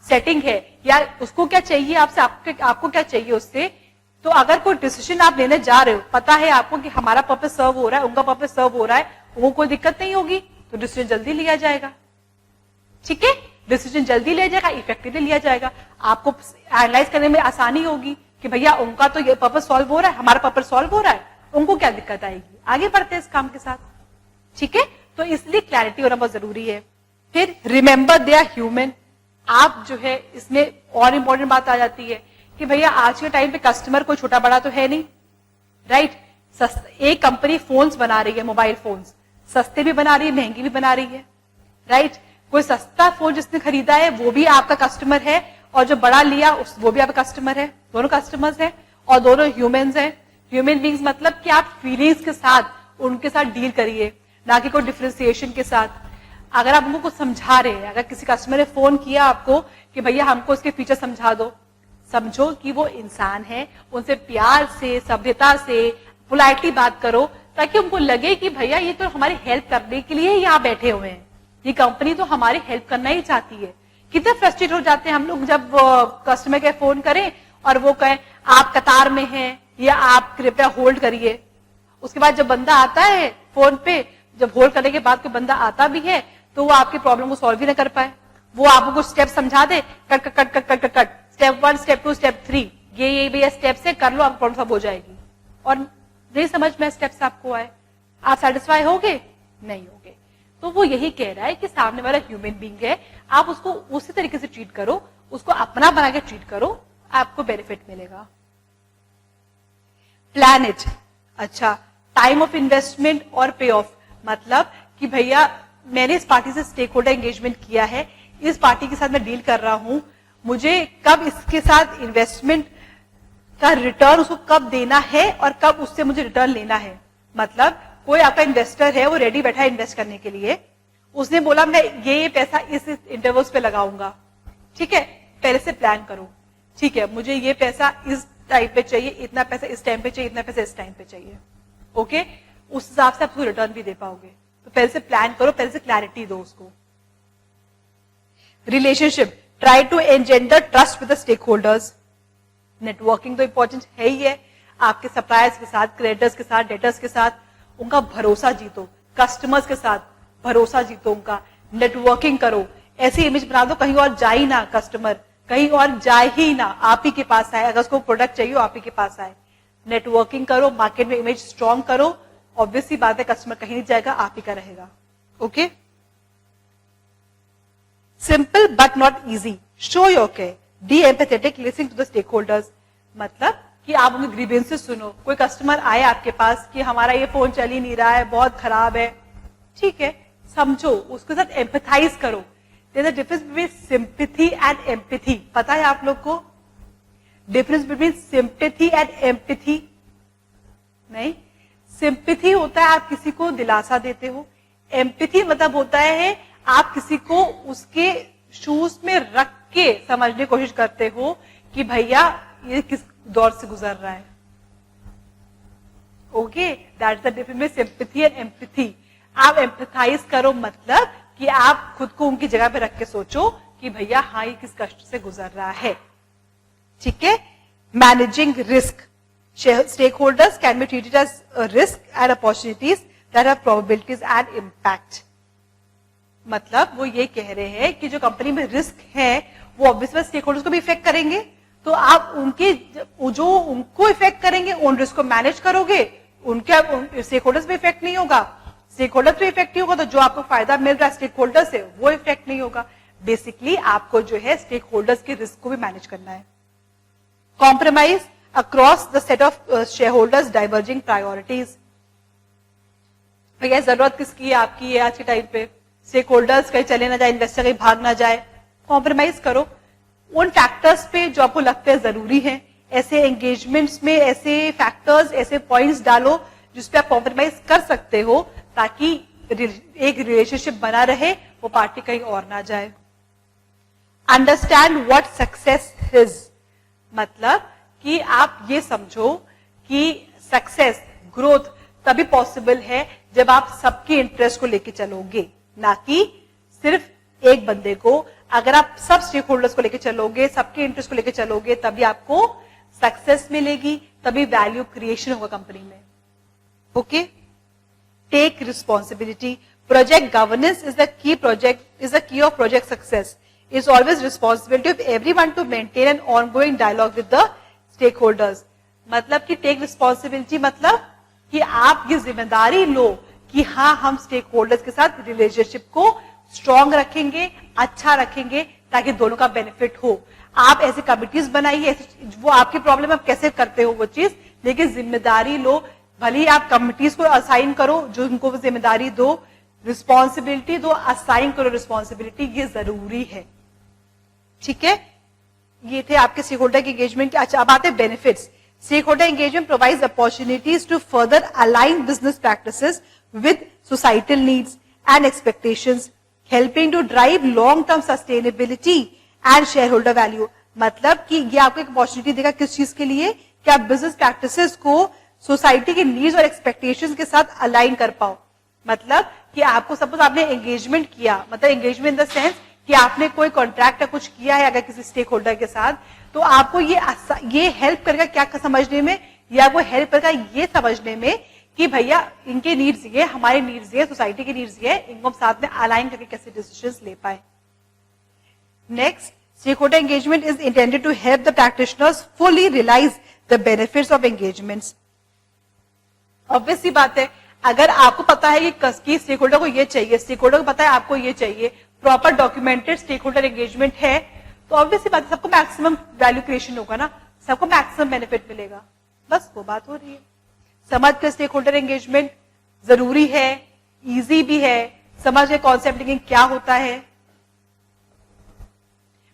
सेटिंग है, या उसको क्या चाहिए आपसे, आपको क्या चाहिए उससे, तो अगर कोई डिसीजन आप लेने जा रहे हो, पता है आपको कि हमारा पर्पस सर्व हो रहा है, उनका पर्पस सर्व हो रहा है, वो कोई दिक्कत नहीं होगी, तो डिसीजन जल्दी लिया जाएगा। ठीक है, डिसीजन जल्दी लिया जाएगा, इफेक्टिवली लिया जाएगा, आपको एनालाइज करने में आसानी होगी कि भैया उनका तो ये पर्पस सॉल्व हो रहा है, हमारा पर्पस सॉल्व हो रहा है, उनको क्या दिक्कत आएगी, आगे बढ़ते हैं इस काम के साथ। ठीक है, तो इसलिए क्लैरिटी होना बहुत जरूरी है। फिर रिमेंबर दे आर ह्यूमन। आप जो है इसमें और इंपॉर्टेंट बात आ जाती है कि भैया आज के टाइम पे कस्टमर कोई छोटा बड़ा तो है नहीं, राइट? एक कंपनी फोन्स बना रही है, मोबाइल फोन्स, सस्ते भी बना रही है, महंगी भी बना रही है, राइट? कोई सस्ता फोन जिसने खरीदा है वो भी आपका कस्टमर है, और जो बड़ा लिया वो भी आपका कस्टमर है, दोनों कस्टमर्स हैं, और दोनों ह्यूमंस हैं। ह्यूमन बींग्स मतलब कि आप फीलिंग्स के साथ उनके साथ डील करिए, ना कि कोई डिफ्रेंसिएशन के साथ। अगर आप उनको कुछ समझा रहे हैं, अगर किसी कस्टमर ने फोन किया आपको कि भैया हमको इसके फीचर समझा दो, समझो कि वो इंसान है, उनसे प्यार से, सभ्यता से, पोलाइटली बात करो, ताकि उनको लगे कि भैया ये तो हमारी हेल्प करने के लिए यहाँ बैठे हुए हैं, ये कंपनी तो हमारी हेल्प करना ही चाहती है। कितने फ्रस्ट्रेट हो जाते हैं हम लोग जब कस्टमर के फोन करें और वो कहें आप कतार में हैं, या आप कृपया होल्ड करिए। उसके बाद जब बंदा आता है फोन पे, जब होल्ड करने के बाद कोई बंदा आता भी है, तो वो आपकी प्रॉब्लम को सॉल्व भी ना कर पाए, वो आपको कुछ स्टेप समझा दे, cut cut cut cut cut cut, step 1, step 2, step 3, ये भी स्टेप से कर लो, आपकी प्रॉब्लम सॉल्व हो जाएगी। और नहीं समझ में स्टेप्स आपको आए, आप सेटिस्फाई होगे? नहीं होगे। तो वो यही कह रहा है कि सामने वाला ह्यूमन बीइंग है, आप उसको उसी तरीके से ट्रीट करो, उसको अपना बना के ट्रीट करो, आपको बेनिफिट मिलेगा। Plan it. अच्छा, टाइम ऑफ इन्वेस्टमेंट और पे ऑफ, मतलब कि भैया मैंने इस पार्टी से स्टेक होल्डर एंगेजमेंट किया है, इस पार्टी के साथ मैं डील कर रहा हूं, मुझे कब इसके साथ इन्वेस्टमेंट का रिटर्न उसको कब देना है और कब उससे मुझे रिटर्न लेना है। मतलब कोई आपका इन्वेस्टर है, वो रेडी बैठा है इन्वेस्ट करने के लिए, उसने बोला मैं ये पैसा इस इंटरवल्स पे लगाऊंगा, ठीक है, पहले से प्लान करो, ठीक है, मुझे ये पैसा इस टाइम पे चाहिए, इतना पैसा इस टाइम पे चाहिए, इतना पैसा इस टाइम पे चाहिए, ओके, उस हिसाब से आप उसको रिटर्न भी दे पाओगे। तो पहले से प्लान करो, पहले से क्लैरिटी दो उसको। Relationship, try to engender trust with the stakeholders. Networking तो इंपॉर्टेंट है ही है, आपके सप्लायर्स के साथ, क्रेडिटर्स के साथ, डेटर्स के साथ उनका भरोसा जीतो, कस्टमर्स के साथ भरोसा जीतो उनका, नेटवर्किंग करो, ऐसी इमेज बना दो कहीं और जा ही ना कस्टमर, कहीं और जाए ही ना, आप ही के पास आए, अगर उसको प्रोडक्ट चाहिए आप ही के पास आए। नेटवर्किंग करो, मार्केट में इमेज स्ट्रॉन्ग करो, ऑब्वियसली बात है कस्टमर कहीं नहीं जाएगा, आप ही का रहेगा। Okay, simple but not easy, show your care, be empathetic, listen to the stakeholders. मतलब कि आप उनके ग्रीवेंसेस सुनो, कोई कस्टमर आए आपके पास कि हमारा ये फोन चल ही नहीं रहा है, बहुत खराब है, ठीक है, समझो, उसके साथ एम्पैथाइज करो। There is a difference between sympathy and empathy, पता है आप लोग को difference between sympathy and empathy? नहीं, सिंपैथी होता है आप किसी को दिलासा देते हो, एम्पैथी मतलब होता है आप किसी को उसके शूज में रख के समझने की कोशिश करते हो कि भैया ये किस दौर से गुजर रहा है। Okay, that's the difference between sympathy and empathy. आप एम्पथाइज करो, मतलब कि आप खुद को उनकी जगह पे रख के सोचो कि भैया हाँ ये किस कष्ट से गुजर रहा है। ठीक है। Managing risk, stakeholders can be treated as risk and opportunities that have probabilities and impact. मतलब वो ये कह रहे हैं कि जो कंपनी में रिस्क है वो ऑब्वियसली स्टेक होल्डर्स को भी इफेक्ट करेंगे, तो आप उनके जो उनको इफेक्ट करेंगे उन रिस्क को मैनेज करोगे, उनके स्टेक होल्डर्स पे इफेक्ट नहीं होगा, स्टेक होल्डर पे इफेक्ट नहीं होगा, तो जो आपको फायदा मिल रहा है स्टेक होल्डर से वो इफेक्ट नहीं होगा। बेसिकली आपको जो है स्टेक होल्डर्स के रिस्क को भी मैनेज करना है। Compromise across the set of share holders diverging priorities. भैया जरूरत किसकी है? आपकी है आज के टाइम पे। स्टेक होल्डर्स कहीं चले ना जाए, इन्वेस्टर कहीं भाग ना जाए, कॉम्प्रोमाइज करो उन फैक्टर्स पे जो आपको लगते हैं जरूरी है। ऐसे एंगेजमेंट्स में ऐसे फैक्टर्स, ऐसे पॉइंट्स डालो जिसपे आप कॉम्प्रोमाइज कर सकते हो, ताकि एक रिलेशनशिप बना रहे, वो पार्टी कहीं और ना जाए। अंडरस्टैंड व्हाट सक्सेस इज, मतलब कि आप ये समझो कि सक्सेस, ग्रोथ तभी पॉसिबल है जब आप सबके इंटरेस्ट को लेके चलोगे, ना कि सिर्फ एक बंदे को। अगर आप सब स्टेक होल्डर्स को लेके चलोगे, सबके इंटरेस्ट को लेके चलोगे, तभी आपको सक्सेस मिलेगी, तभी वैल्यू क्रिएशन होगा कंपनी में। Okay. Take responsibility, project governance is the key of project success. It's always responsibility of everyone to maintain an ongoing dialogue with the stakeholders। मतलब कि टेक रिस्पॉन्सिबिलिटी मतलब कि आप ये जिम्मेदारी लो कि हाँ हम स्टेक होल्डर्स के साथ रिलेशनशिप को स्ट्रॉन्ग रखेंगे, अच्छा रखेंगे, ताकि दोनों का बेनिफिट हो। आप ऐसे कमिटीज बनाइए, वो आपकी प्रॉब्लम आप कैसे करते हो वो चीज, लेकिन जिम्मेदारी लो। भले ही आप कमिटीज को असाइन करो जो उनको जिम्मेदारी दो, रिस्पॉन्सिबिलिटी दो, असाइन करो रिस्पॉन्सिबिलिटी, ये जरूरी है। ठीक है। ये थे आपके स्टेक होल्डर के एंगेजमेंट के। अच्छा अब आते हैं benefits. Stakeholder engagement provides opportunities to further align business practices with societal needs and expectations, helping to drive long term sustainability and shareholder value. मतलब कि ये आपको एक अपॉर्चुनिटी देगा किस चीज के लिए, कि आप बिजनेस प्रैक्टिसेस को सोसाइटी के नीड्स और एक्सपेक्टेशंस के साथ अलाइन कर पाओ। मतलब कि आपको सपोज आपने एंगेजमेंट किया, मतलब एंगेजमेंट इन द सेंस कि आपने कोई कॉन्ट्रैक्ट या कुछ किया है अगर किसी स्टेक होल्डर के साथ, तो आपको ये हेल्प करेगा क्या समझने में, या वो हेल्प करेगा ये समझने में कि भैया इनके नीड्स ये, हमारे नीड्स ये, सोसाइटी के नीड्स ये, इनको हम साथ में अलाइन करके कैसे डिसीजंस ले पाए। Next, stakeholder engagement is intended to help the practitioners fully realise the benefits of engagements. Obvious सी बात है, अगर आपको पता है कि स्टेक होल्डर को ये चाहिए, स्टेक होल्डर को पता है आपको ये चाहिए, proper documented stakeholder engagement है, तो ऑब्वियसली बात है सबको मैक्सिमम वैल्यू क्रिएशन होगा ना, सबको मैक्सिमम बेनिफिट मिलेगा। बस वो बात हो रही है। समझ के स्टेक होल्डर एंगेजमेंट जरूरी है, इजी भी है, समझ के कॉन्सेप्ट लिंकिंग क्या होता है।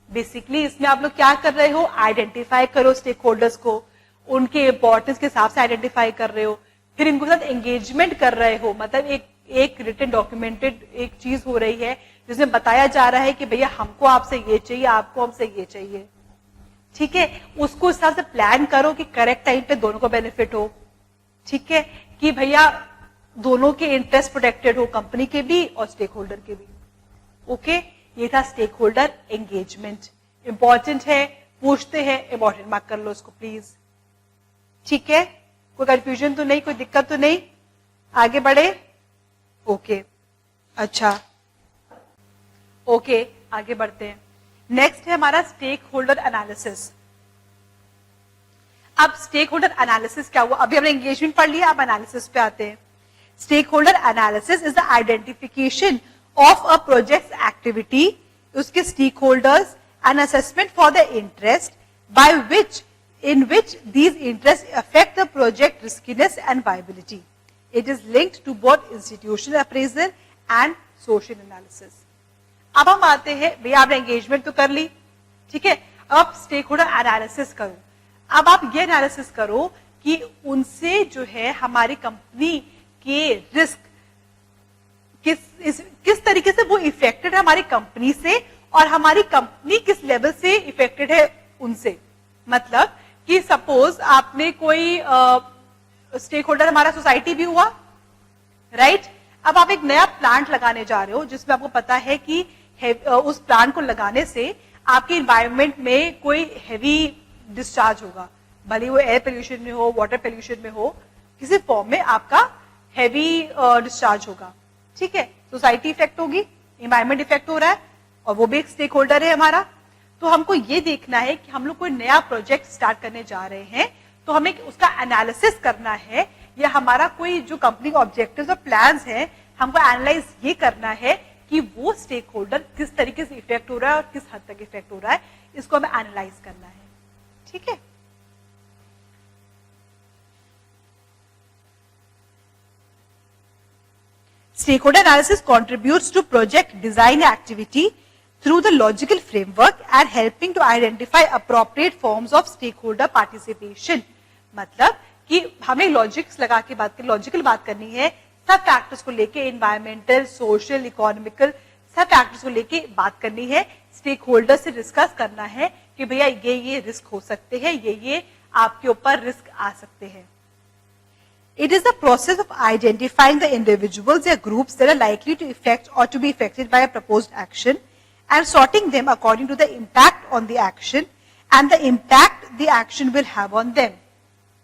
बेसिकली इसमें आप लोग क्या कर रहे हो, आइडेंटिफाई करो स्टेक होल्डर्स को, उनके इंपॉर्टेंस के हिसाब से आइडेंटिफाई कर रहे हो, फिर इनके साथ एंगेजमेंट कर रहे हो। मतलब एक रिटन डॉक्यूमेंटेड एक चीज हो रही है जिसमें बताया जा रहा है कि भैया हमको आपसे ये चाहिए, आपको हमसे ये चाहिए। ठीक है, उसको इस हिसाब से प्लान करो कि करेक्ट टाइम पे दोनों को बेनिफिट हो। ठीक है, कि भैया दोनों के इंटरेस्ट प्रोटेक्टेड हो, कंपनी के भी और स्टेक होल्डर के भी। ओके, ये था स्टेक होल्डर एंगेजमेंट। इंपॉर्टेंट है, पूछते हैं, इंपॉर्टेंट मार्क कर लो इसको प्लीज। ठीक है, कोई कंफ्यूजन तो नहीं, कोई दिक्कत तो नहीं, आगे बढ़े। ओके, अच्छा ओके, आगे बढ़ते हैं। नेक्स्ट है हमारा स्टेक होल्डर एनालिसिस। अब स्टेक होल्डर एनालिसिस क्या हुआ, अभी हमने एंगेजमेंट पढ़ लिया, अब एनालिसिस पे आते हैं। Stakeholder analysis is the identification of a project activity, उसके stakeholders and assessment for the interest by which in which these interests affect the project riskiness and viability. It is linked to both institutional appraisal and social analysis. अब हम आते हैं, भैया आपने एंगेजमेंट तो कर ली, ठीक है, अब स्टेक होल्डर एनालिसिस करो। अब आप ये एनालिसिस करो कि उनसे जो है हमारी कंपनी के रिस्क किस तरीके से वो इफेक्टेड है हमारी कंपनी से, और हमारी कंपनी किस लेवल से इफेक्टेड है उनसे। मतलब कि सपोज आपने कोई स्टेक होल्डर हमारा सोसाइटी भी हुआ, राइट? अब आप एक नया प्लांट लगाने जा रहे हो जिसमें आपको पता है कि उस प्लांट को लगाने से आपके इन्वायरमेंट में कोई हैवी डिस्चार्ज होगा, भले वो एयर पोल्यूशन में हो, वाटर पोल्यूशन में हो, किसी फॉर्म में आपका हैवी डिस्चार्ज होगा, ठीक है। सोसाइटी इफेक्ट होगी, इन्वायरमेंट इफेक्ट हो रहा है, और वो भी एक स्टेक होल्डर है हमारा। तो हमको ये देखना है कि हम लोग कोई नया प्रोजेक्ट स्टार्ट करने जा रहे हैं, तो हमें उसका एनालिसिस करना है, या हमारा कोई जो कंपनी का ऑब्जेक्टिव्स और प्लान्स है, हमको एनालाइज ये करना है कि वो स्टेक होल्डर किस तरीके से इफेक्ट हो रहा है और किस हद तक इफेक्ट हो रहा है, इसको हमें एनालाइज करना है, ठीक है। Stakeholder analysis contributes to project design activity through the logical framework and helping to identify appropriate forms of stakeholder participation. मतलब कि हमें लॉजिक्स लगा के बात करनी, लॉजिकल बात करनी है, सब फैक्टर्स को लेके, एनवायरमेंटल, सोशल, इकोनॉमिकल, सब फैक्टर्स को लेके बात करनी है, स्टेक होल्डर से डिस्कस करना है कि भैया ये रिस्क हो सकते हैं, ये आपके ऊपर रिस्क आ सकते हैं। It is the process of identifying the individuals or groups that are likely to affect or to be affected by a proposed action and sorting them according to the impact on the action and the impact the action will have on them.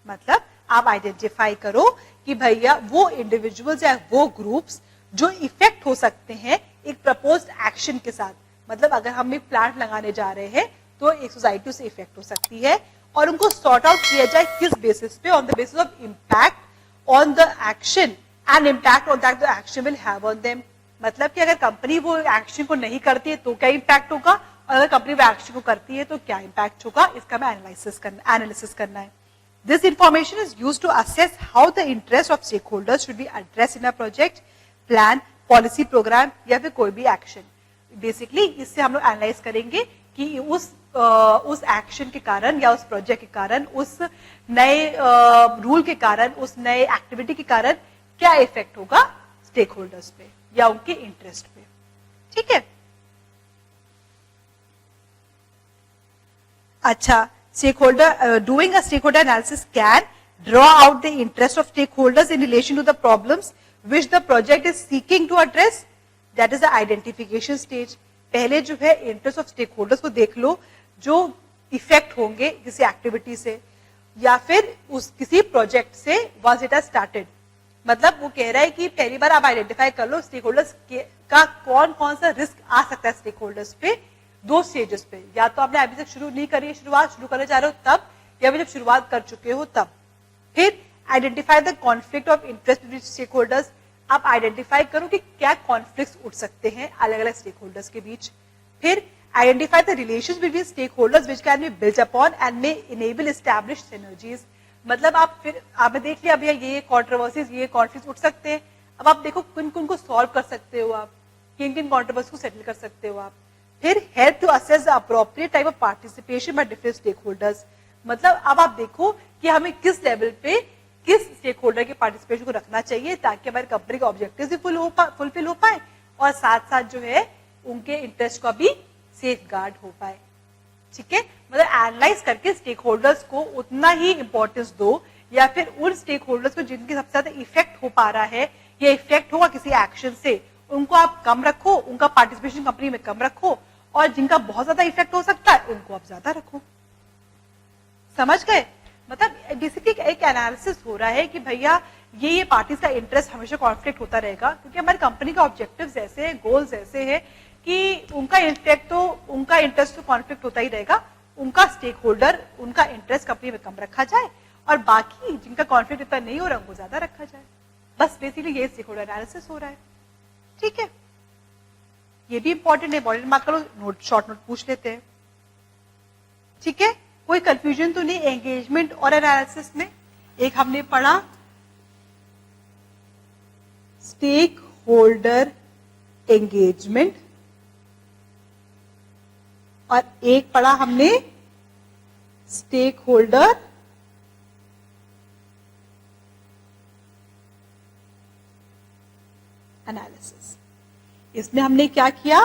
मतलब आप आइडेंटिफाई करो कि भैया वो इंडिविजुअल्स या वो ग्रुप्स जो इफेक्ट हो सकते हैं एक प्रपोज्ड एक्शन के साथ। मतलब अगर हम एक प्लांट लगाने जा रहे हैं तो एक सोसाइटी से इफेक्ट हो सकती है, और उनको सॉर्ट आउट किया जाए किस बेसिस पे, on the basis of impact on the action and impact on that the action will have on them. मतलब कि अगर कंपनी वो एक्शन को नहीं करती है तो क्या इम्पैक्ट होगा, और अगर कंपनी वो एक्शन को करती है तो क्या इम्पैक्ट होगा, इसका हमें एनालिसिस करना है। This information is used to assess how the interest of stakeholders should be addressed in a project, plan, policy program या फिर कोई भी एक्शन। बेसिकली इससे हम लोग एनालाइज करेंगे कि उस एक्शन के कारण या उस प्रोजेक्ट के कारण, उस नए रूल के कारण, उस नए एक्टिविटी के कारण क्या इफेक्ट होगा स्टेक होल्डर्स पे या उनके इंटरेस्ट पे, ठीक है। अच्छा, stakeholder doing a stakeholder analysis can draw out the interest of stakeholders in relation to the problems which the project is seeking to address. That is the identification stage. पहले जो है इंटरेस्ट ऑफ स्टेक होल्डर्स को देख लो जो इफेक्ट होंगे किसी एक्टिविटी से या फिर उस किसी प्रोजेक्ट से वंस इट हैज स्टार्टेड। मतलब वो कह रहा है कि पहली बार आप आइडेंटिफाई कर लो स्टेक होल्डर्स का कौन कौन सा रिस्क आ सकता है स्टेक होल्डर्स पे दो स्टेजेस पे, या तो आपने अभी तक शुरू नहीं करी, शुरू करने जा रहे हो तब, या फिर जब शुरुआत कर चुके हो तब। फिर identify the conflict of interest with stakeholders. आप आइडेंटिफाई करो कि क्या कॉन्फ्लिक्ट्स उठ सकते हैं अलग अलग स्टेक होल्डर्स के बीच। फिर identify the relations between stakeholders which can be built upon and may enable establish synergies. मतलब आप फिर आपने देख लिया भैया ये कॉन्ट्रोवर्सीज, ये कॉन्फ्लिक्ट उठ सकते हैं, अब आप देखो किन किन को सॉल्व कर सकते हो, आप किन किन कॉन्ट्रोवर्सी को सेटल कर सकते हो आप। फिर help to assess the appropriate type of participation by different stakeholders. मतलब अब आप देखो कि हमें किस लेवल पे किस स्टेक होल्डर के पार्टिसिपेशन को रखना चाहिए ताकि हमारे कंपनी के ऑब्जेक्टिव्स भी फुलफिल हो पाए और साथ साथ जो है उनके इंटरेस्ट का भी सेफ गार्ड हो पाए, ठीक है। मतलब एनालाइज करके स्टेक होल्डर्स को उतना ही इंपॉर्टेंस दो, या फिर उन स्टेक होल्डर्स को जिनके सबसे ज्यादा इफेक्ट हो पा रहा है या इफेक्ट होगा किसी एक्शन से, उनको आप कम रखो, उनका पार्टिसिपेशन कंपनी में कम रखो, और जिनका बहुत ज्यादा इफेक्ट हो सकता है उनको आप ज्यादा रखो। समझ गए? मतलब बेसिकली एक एनालिसिस हो रहा है कि भैया ये पार्टीज का इंटरेस्ट हमेशा कॉन्फ्लिक्ट होता रहेगा, क्योंकि हमारी कंपनी का ऑब्जेक्टिव्स ऐसे हैं, गोल्स ऐसे हैं कि उनका इंटरेस्ट तो कॉन्फ्लिक्ट होता ही रहेगा, उनका स्टेक होल्डर, उनका इंटरेस्ट कंपनी में कम रखा जाए और बाकी जिनका कॉन्फ्लिक्ट इतना नहीं हो रहा उनको ज्यादा रखा जाए। बस बेसिकली ये स्टेक होल्डर एनालिसिस हो रहा है, ठीक है। ये भी इंपॉर्टेंट है, इंपॉर्टेंट मार्क करो, नोट शॉर्ट नोट पूछ लेते हैं, ठीक है। कोई कंफ्यूजन तो नहीं एंगेजमेंट और एनालिसिस में? एक हमने पढ़ा स्टेक होल्डर एंगेजमेंट और एक पढ़ा हमने स्टेक होल्डर एनालिसिस। इसमें हमने क्या किया,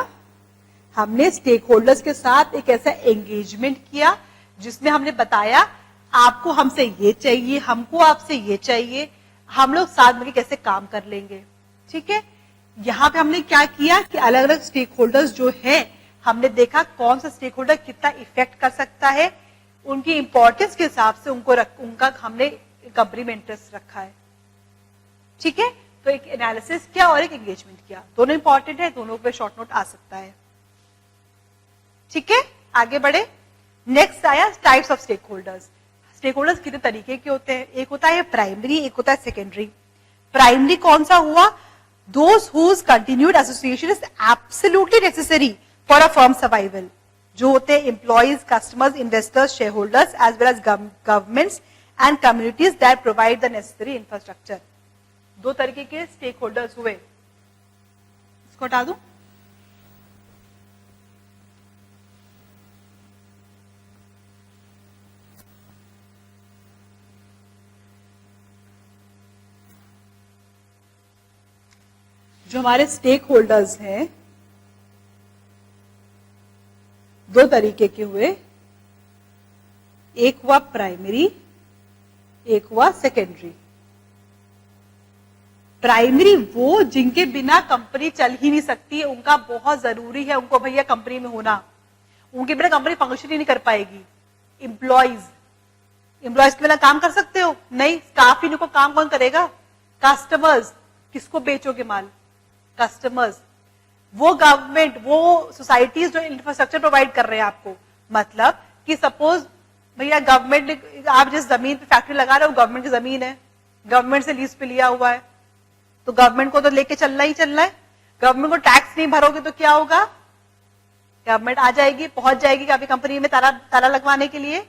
हमने स्टेक होल्डर्स के साथ एक ऐसा एंगेजमेंट किया जिसमें हमने बताया आपको हमसे ये चाहिए, हमको आपसे ये चाहिए, हम लोग साथ मिलकर कैसे काम कर लेंगे, ठीक है, यहां पे हमने क्या किया कि अलग अलग स्टेक होल्डर्स जो है, हमने देखा कौन सा स्टेक होल्डर कितना इफेक्ट कर सकता है, उनकी इंपॉर्टेंस के हिसाब से उनका हमने कंपनी में इंटरेस्ट रखा है। ठीक है, तो एक एनालिसिस किया और एक एंगेजमेंट किया, दोनों इंपॉर्टेंट है, दोनों पे शॉर्ट नोट आ सकता है। ठीक है, आगे बढ़े। नेक्स्ट आया types of stakeholders. Stakeholders कितने तरीके के होते हैं, एक होता है प्राइमरी, एक होता है सेकेंडरी। प्राइमरी कौन सा हुआ, those whose continued association is absolutely necessary for a firm survival, जो होते हैं employees, customers, investors, shareholders as well as governments and communities that provide the necessary infrastructure. दो तरीके के स्टेक होल्डर्स हुए, इसको हटा दूं। जो हमारे स्टेक होल्डर्स हैं, दो तरीके के हुए, एक हुआ प्राइमरी, एक हुआ सेकेंडरी। प्राइमरी वो जिनके बिना कंपनी चल ही नहीं सकती, उनका बहुत जरूरी है उनको भैया कंपनी में होना, उनके बिना कंपनी फंक्शन ही नहीं कर पाएगी। एम्प्लॉइज के बिना काम कर सकते हो नहीं, स्टाफ ही नहीं को काम कौन करेगा। कस्टमर्स, किसको बेचोगे माल, कस्टमर्स, वो गवर्नमेंट, वो सोसाइटीज जो इंफ्रास्ट्रक्चर प्रोवाइड कर रहे हैं आपको, मतलब कि सपोज भैया गवर्नमेंट, आप जिस जमीन पे फैक्ट्री लगा रहे हो गवर्नमेंट की जमीन है, गवर्नमेंट से लीज पे लिया हुआ है, तो गवर्नमेंट को तो लेके चलना ही चलना है। गवर्नमेंट को टैक्स नहीं भरोगे तो क्या होगा, गवर्नमेंट आ जाएगी, पहुंच जाएगी आपकी कंपनी में ताला लगवाने के लिए।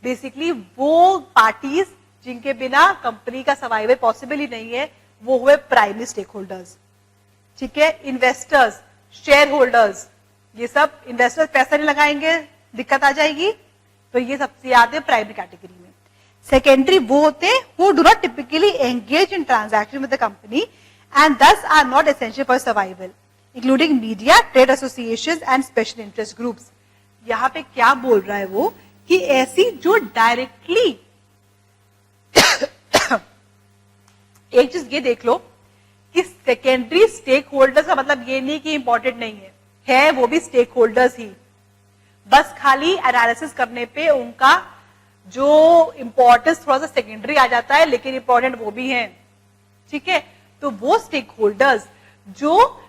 बेसिकली वो पार्टीज जिनके बिना कंपनी का सर्वाइवल पॉसिबल ही नहीं है, वो हुए प्राइमरी स्टेक होल्डर्स। ठीक है, इन्वेस्टर्स, शेयर होल्डर्स, ये सब इन्वेस्टर्स पैसा नहीं लगाएंगे, दिक्कत आ जाएगी, तो ये सबसे आते हैं प्राइमरी कैटेगरी में। सेकेंडरी वो होते हैं who do not typically engage in transaction with the company and thus are not essential for survival, including media, trade association and special interest groups. यहां पे क्या बोल रहा है वो कि ऐसी जो डायरेक्टली एक चीज ये देख लो कि सेकेंडरी स्टेक होल्डर्स का मतलब ये नहीं कि इंपॉर्टेंट नहीं है वो भी स्टेक होल्डर्स ही, बस खाली एनालिसिस करने पे उनका जो इंपॉर्टेंस थोड़ा सा सेकेंडरी आ जाता है, लेकिन इंपॉर्टेंट वो भी है। ठीक है, तो वो स्टेक होल्डर्स जो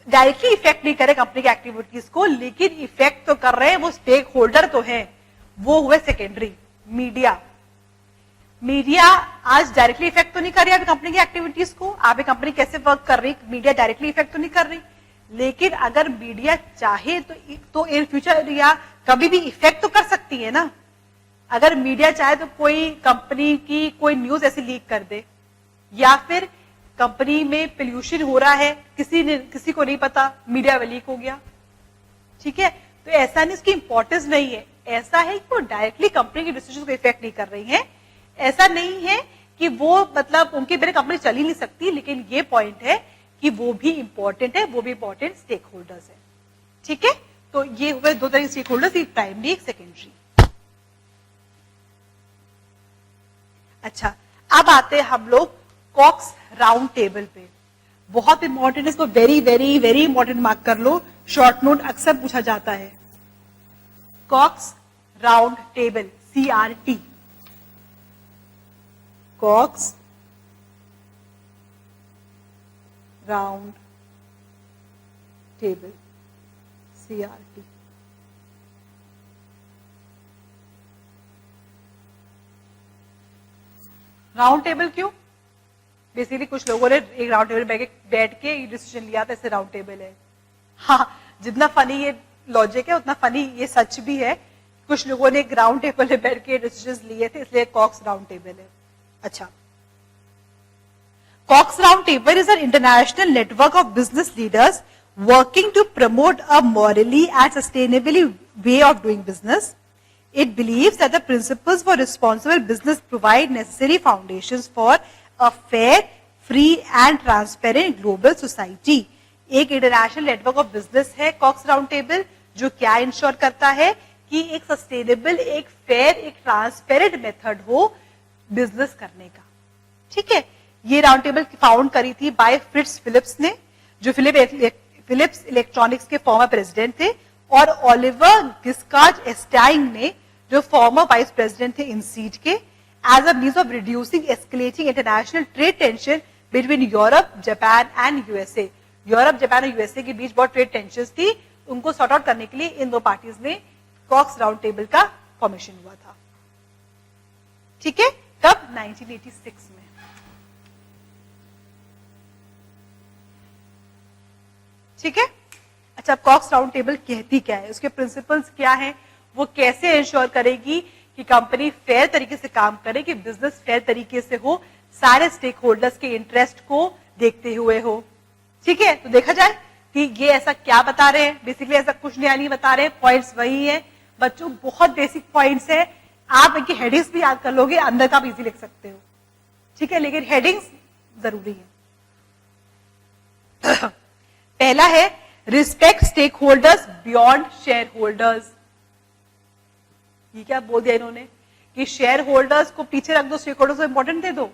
डायरेक्टली इफेक्ट नहीं करे कंपनी की एक्टिविटीज को, लेकिन इफेक्ट तो कर रहे हैं, वो स्टेक होल्डर तो है, वो हुए सेकेंडरी। मीडिया आज डायरेक्टली इफेक्ट तो नहीं कर रही है कंपनी की एक्टिविटीज को, आप कंपनी कैसे वर्क कर रही, मीडिया डायरेक्टली इफेक्ट तो नहीं कर रही, लेकिन अगर मीडिया चाहे तो इन फ्यूचर या कभी भी इफेक्ट तो कर सकती है ना। अगर मीडिया चाहे तो कोई कंपनी की कोई न्यूज ऐसी लीक कर दे, या फिर कंपनी में पोल्यूशन हो रहा है, किसी को नहीं पता, मीडिया में लीक हो गया। ठीक है, तो ऐसा नहीं, उसकी इंपॉर्टेंस नहीं है, ऐसा है कि वो डायरेक्टली कंपनी के डिसीजन को इफेक्ट नहीं कर रही है। ऐसा नहीं है कि वो मतलब उनके बिना कंपनी चल ही नहीं सकती, लेकिन ये पॉइंट है कि वो भी इंपॉर्टेंट है, वो भी इंपॉर्टेंट स्टेक होल्डर्स है। ठीक है, तो ये हुए दो तरह के स्टेक होल्डर्स, एक प्राइमरी एक सेकेंडरी। अच्छा, अब आते हैं हम लोग कॉक्स राउंड टेबल पे। बहुत इंपॉर्टेंट है, इसको very very very important mark कर लो, शॉर्ट नोट अक्सर पूछा जाता है। Caux round table, CRT, Caux round table, CRT। Round table क्यों? बेसिकली कुछ लोगों ने एक राउंड टेबल बैठ के डिसीजन लिया था, इससे राउंड टेबल है। हाँ, जितना फनी ये लॉजिक है उतना फनी ये सच भी है। कुछ लोगों ने एक राउंड टेबल में बैठ के डिसीजन लिए थे, इसलिए कॉक्स राउंड टेबल है। अच्छा, Caux round table is an international network of business leaders working to promote a morally and sustainably way of doing business. It believes that the principles for responsible business provide necessary foundations for a fair, free and transparent global society. एक इंटरनेशनल नेटवर्क ऑफ बिजनेस है कॉक्स राउंड टेबल, जो क्या इंश्योर करता है कि एक सस्टेनेबल, एक फेयर, एक ट्रांसपेरेंट मेथड हो बिजनेस करने का। ठीक है, ये राउंड टेबल फाउंड करी थी बाय फ्रिट्ज फिलिप्स ने, जो फिलिप्स इलेक्ट्रॉनिक्स के फॉर्मर प्रेसिडेंट थे, और ओलिवर गिस्कार्ड एस्टाइंग ने, जो फॉर्मर वाइस प्रेसिडेंट थे इंसीड के, as a means of reducing escalating international trade tension between Europe, Japan and USA. Europe, Japan और यूएसए के बीच बहुत ट्रेड टेंशन थी, उनको सॉर्ट आउट करने के लिए इन दो पार्टीज में कॉक्स राउंड टेबल का फॉर्मेशन हुआ था। ठीक है, कब? 1986 में। ठीक है, अच्छा, कॉक्स राउंड टेबल कहती क्या है, उसके प्रिंसिपल्स क्या हैं, वो कैसे इंश्योर करेगी कि कंपनी फेयर तरीके से काम करे, कि बिजनेस फेयर तरीके से हो, सारे स्टेक होल्डर्स के इंटरेस्ट को देखते हुए हो। ठीक है, तो देखा जाए कि ये ऐसा क्या बता रहे हैं, बेसिकली ऐसा कुछ नया नहीं बता रहे, पॉइंट्स वही है बच्चों, बहुत बेसिक पॉइंट्स है, आप इनकी हेडिंग्स भी याद कर लोगे, अंदर का आप इजी लिख सकते हो। ठीक है, लेकिन हेडिंग्स जरूरी है। पहला है respect stakeholders beyond shareholders. ये क्या बोल दिया इन्होंने कि शेयर होल्डर्स को पीछे रख दो, स्टेक होल्डर्स को इंपॉर्टेंट दे दो।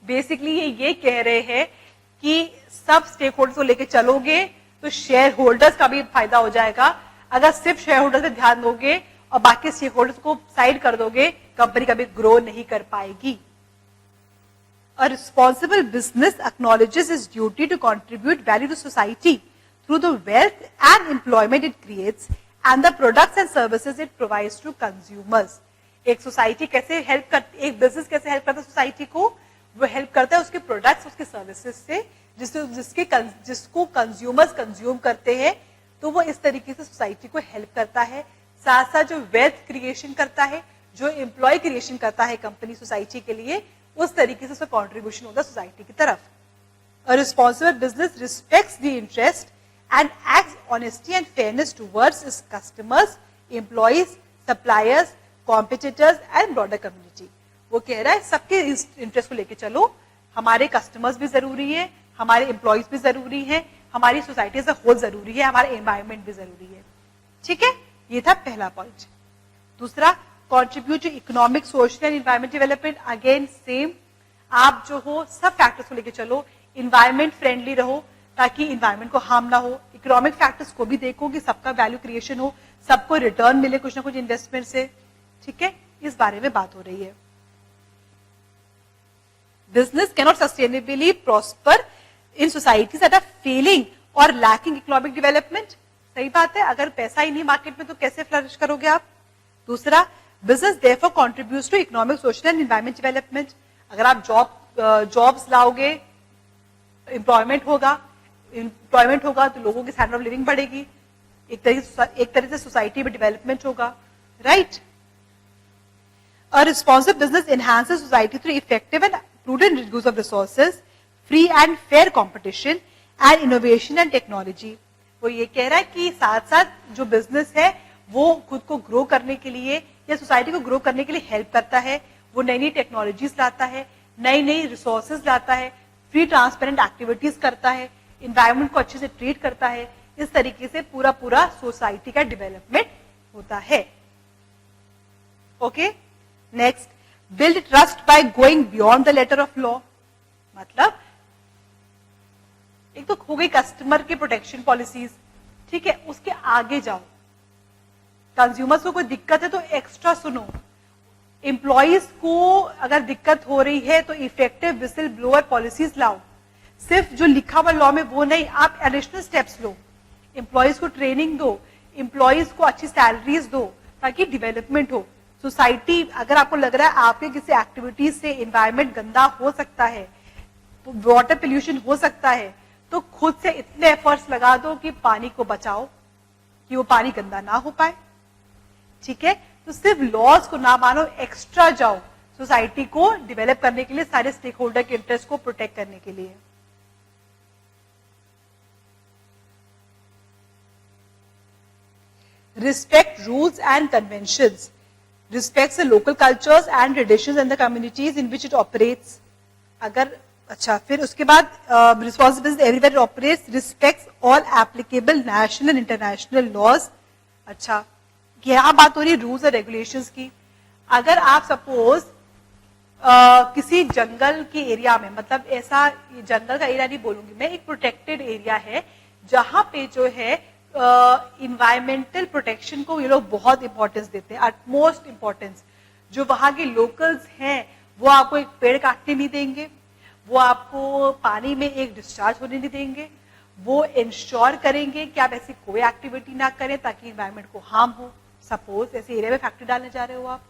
बेसिकली ये कह रहे हैं कि सब स्टेक होल्डर्स को लेके चलोगे तो शेयर होल्डर्स का भी फायदा हो जाएगा। अगर सिर्फ शेयर होल्डर्स पे ध्यान दोगे और बाकी स्टेक होल्डर्स को साइड कर दोगे, कंपनी कभी ग्रो नहीं कर पाएगी। A responsible business acknowledges its duty to contribute value to society through the wealth and employment it creates and the products and services it provides to consumers. एक सोसाइटी कैसे हेल्प करती, एक बिजनेस कैसे हेल्प करता है सोसाइटी को, वो हेल्प करता है उसके प्रोडक्ट्स, उसके सर्विसेज से, जिसको कंज्यूमर्स कंज्यूम करते हैं, तो वो इस तरीके से सोसाइटी को हेल्प करता है। साथ साथ जो वेल्थ क्रिएशन करता है, जो एम्प्लॉय क्रिएशन करता है कंपनी सोसाइटी के लिए, उस तरीके से उसका कॉन्ट्रीब्यूशन होता है सोसाइटी की तरफ। A responsible business respects the interest and acts honesty and fairness towards its customers, employees, suppliers, competitors and broader community. वो कह रहा है सबके इंटरेस्ट को लेके चलो, हमारे कस्टमर्स भी जरूरी है, हमारे एम्प्लॉयज भी जरूरी है, हमारी सोसाइटी एज अ होल जरूरी है, हमारा एनवायरमेंट भी जरूरी है। ठीक है, ये था पहला पॉइंट। दूसरा, contribute to economic, social and environment development. Again same, आप जो हो सब फैक्टर्स को लेके चलो, इन्वायरमेंट फ्रेंडली रहो ताकि इन्वायरमेंट को हार्म ना हो, इकोनॉमिक फैक्टर्स को भी देखो कि सबका वैल्यू क्रिएशन हो, सबको रिटर्न मिले कुछ ना कुछ इन्वेस्टमेंट से। ठीक है, इस बारे में बात हो रही है। Business cannot sustainably prosper in societies that are failing और लैकिंग इकोनॉमिक डेवलपमेंट। सही बात है, अगर पैसा ही नहीं मार्केट में तो कैसे फ्लरिश करोगे आप। दूसरा, business therefore contributes to economic, social and environment development. अगर आप जॉब्स लाओगे, एम्प्लॉयमेंट होगा तो लोगों की स्टैंडर्ड ऑफ लिविंग बढ़ेगी, एक तरह से सोसाइटी में डेवलपमेंट होगा, right. A responsible business enhances society through effective and prudent use of resources, free and fair competition and innovation and technology. वो ये कह रहा है कि साथ साथ जो बिजनेस है वो खुद को ग्रो करने के लिए या सोसाइटी को ग्रो करने के लिए हेल्प करता है, वो नई नई टेक्नोलॉजीज लाता है, नई नई रिसोर्सेज लाता है, फ्री ट्रांसपेरेंट एक्टिविटीज करता है, इन्वायरमेंट को अच्छे से ट्रीट करता है। इस तरीके से पूरा सोसाइटी का डेवलपमेंट होता है। Okay, next, build trust by going beyond the letter of law. मतलब एक तो हो गई कस्टमर की प्रोटेक्शन पॉलिसीज, ठीक है, उसके आगे जाओ, कंज्यूमर्स को कोई दिक्कत है तो एक्स्ट्रा सुनो, एम्प्लॉइज को अगर दिक्कत हो रही है तो इफेक्टिव विसिल ब्लोअर पॉलिसीज लाओ। सिर्फ जो लिखा हुआ लॉ में वो नहीं, आप एडिशनल स्टेप्स लो, एम्प्लॉइज को ट्रेनिंग दो, एम्प्लॉइज को अच्छी सैलरीज दो ताकि डेवलपमेंट हो। सोसाइटी, अगर आपको लग रहा है आपके किसी एक्टिविटीज से एनवायरमेंट गंदा हो सकता है, वाटर पोल्यूशन हो सकता है, तो खुद से इतने एफर्ट्स लगा दो कि पानी को बचाओ, कि वो पानी गंदा ना हो पाए। ठीक है, तो सिर्फ लॉज को ना मानो, एक्स्ट्रा जाओ सोसाइटी को डेवलप करने के लिए, सारे स्टेक होल्डर के इंटरेस्ट को प्रोटेक्ट करने के लिए। Respect rules and conventions, respects the local cultures and traditions and the communities in which it operates. अगर अच्छा, फिर उसके बाद responsibility everywhere operates, respects all applicable national and international laws. अच्छा, यहां बात हो रही है रूल्स और रेगुलेशंस की। अगर आप सपोज किसी जंगल के एरिया में, मतलब ऐसा जंगल का एरिया नहीं बोलूंगी मैं, एक प्रोटेक्टेड एरिया है जहां पे जो है इन्वायरमेंटल प्रोटेक्शन को ये लोग बहुत इंपॉर्टेंस देते हैं, अटमोस्ट इंपॉर्टेंस। जो वहां के लोकल्स हैं वो आपको एक पेड़ काटने नहीं देंगे, वो आपको पानी में एक डिस्चार्ज होने नहीं देंगे, वो इंश्योर करेंगे कि आप ऐसी कोई एक्टिविटी ना करें ताकि इन्वायरमेंट को हार्म हो। सपोज ऐसे एरिया में फैक्ट्री डालने जा रहे हो आप,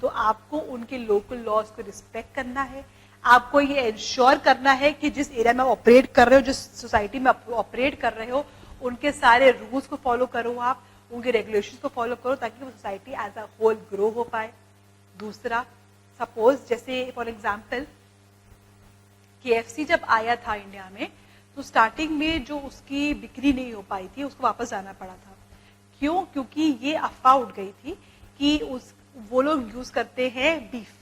तो आपको उनके लोकल लॉज को रिस्पेक्ट करना है। आपको ये इंश्योर करना है कि जिस एरिया में ऑपरेट कर रहे हो, जिस सोसाइटी में ऑपरेट कर रहे हो, उनके सारे रूल्स को फॉलो करो, आप उनके रेगुलेशंस को फॉलो करो ताकि वो society as a whole grow हो पाए। दूसरा, सपोज जैसे फॉर एग्जाम्पल KFC जब आया था इंडिया में, तो स्टार्टिंग में जो उसकी बिक्री नहीं हो पाई थी, उसको वापस जाना पड़ा था। क्यों? क्योंकि ये अफवाह उठ गई थी कि वो लोग यूज करते हैं बीफ,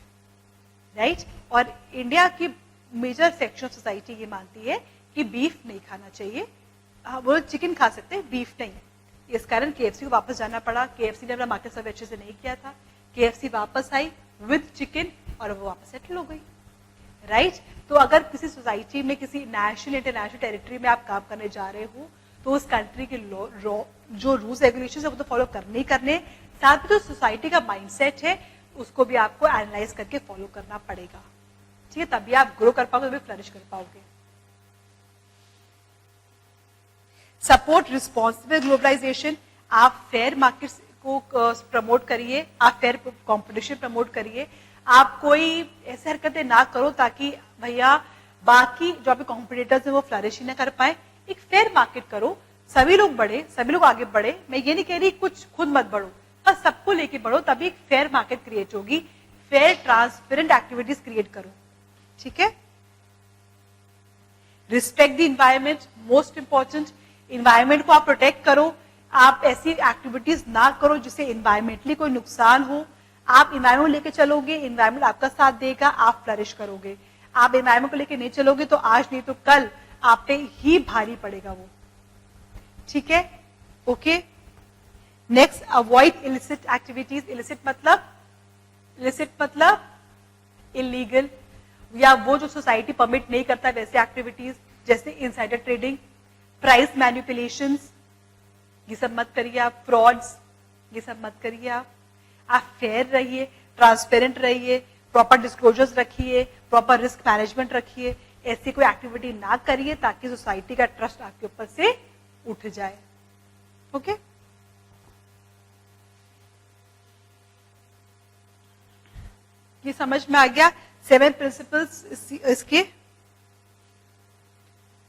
राइट? और इंडिया की मेजर सेक्शन ऑफ सोसाइटी ये मानती है कि बीफ नहीं खाना चाहिए। वो लोग चिकन खा सकते हैं, बीफ नहीं। इस कारण KFC को वापस जाना पड़ा। KFC ने अपना मार्केट सर्वे अच्छे से नहीं किया था। KFC वापस आई विद चिकन और वो वापस सेटल हो गई, राइट? तो अगर किसी सोसाइटी में, किसी नेशनल इंटरनेशनल टेरिटरी में आप काम करने जा रहे हो, तो उस कंट्री के जो रूल्स रेगुलेशन है वो तो फॉलो करने ही करने, साथ में जो सोसाइटी का माइंडसेट है उसको भी आपको एनालाइज करके फॉलो करना पड़ेगा, ठीक है? तभी आप ग्रो कर पाओगे, तभी फ्लरिश कर पाओगे। सपोर्ट रिस्पॉन्सिबल ग्लोबलाइजेशन, आप फेयर मार्केट को प्रमोट करिए, आप फेयर कंपटीशन प्रमोट करिए। आप कोई ऐसी हरकतें ना करो ताकि भैया बाकी जो आपके कॉम्पिटिटर्स हैं वो फ्लरिश ही ना कर पाए। एक फेयर मार्केट करो, सभी लोग बढ़े, सभी लोग आगे बढ़े। मैं ये नहीं कह रही कुछ खुद मत बढ़ो, बस सबको लेके बढ़ो, तभी एक फेयर मार्केट क्रिएट होगी। फेयर ट्रांसपेरेंट एक्टिविटीज क्रिएट करो, ठीक है? Respect the environment, most important. Environment को आप प्रोटेक्ट करो। आप ऐसी एक्टिविटीज ना करो जिससे इन्वायरमेंटली कोई नुकसान हो। आप इन्वायरमेंट लेके चलोगे, इन्वायरमेंट आपका साथ देगा, आप फ्लरिश करोगे। आप इन्वायरमेंट को लेके नहीं चलोगे तो आज नहीं तो कल आप पे ही भारी पड़ेगा वो, ठीक है? Okay, next, avoid illicit activities. Illicit मतलब इलीगल या वो जो सोसाइटी परमिट नहीं करता वैसे एक्टिविटीज, जैसे इनसाइडर ट्रेडिंग, प्राइस मैनिपुलेशंस, ये सब मत करिए आप। फ्रॉड्स, ये सब मत करिए आप फेयर रहिए, ट्रांसपेरेंट रहिए, प्रॉपर डिस्क्लोजर्स रखिए, प्रॉपर रिस्क मैनेजमेंट रखिए। ऐसी कोई एक्टिविटी ना करिए ताकि सोसाइटी का ट्रस्ट आपके ऊपर से उठ जाए, ओके? ये समझ में आ गया? 7 प्रिंसिपल्स इसके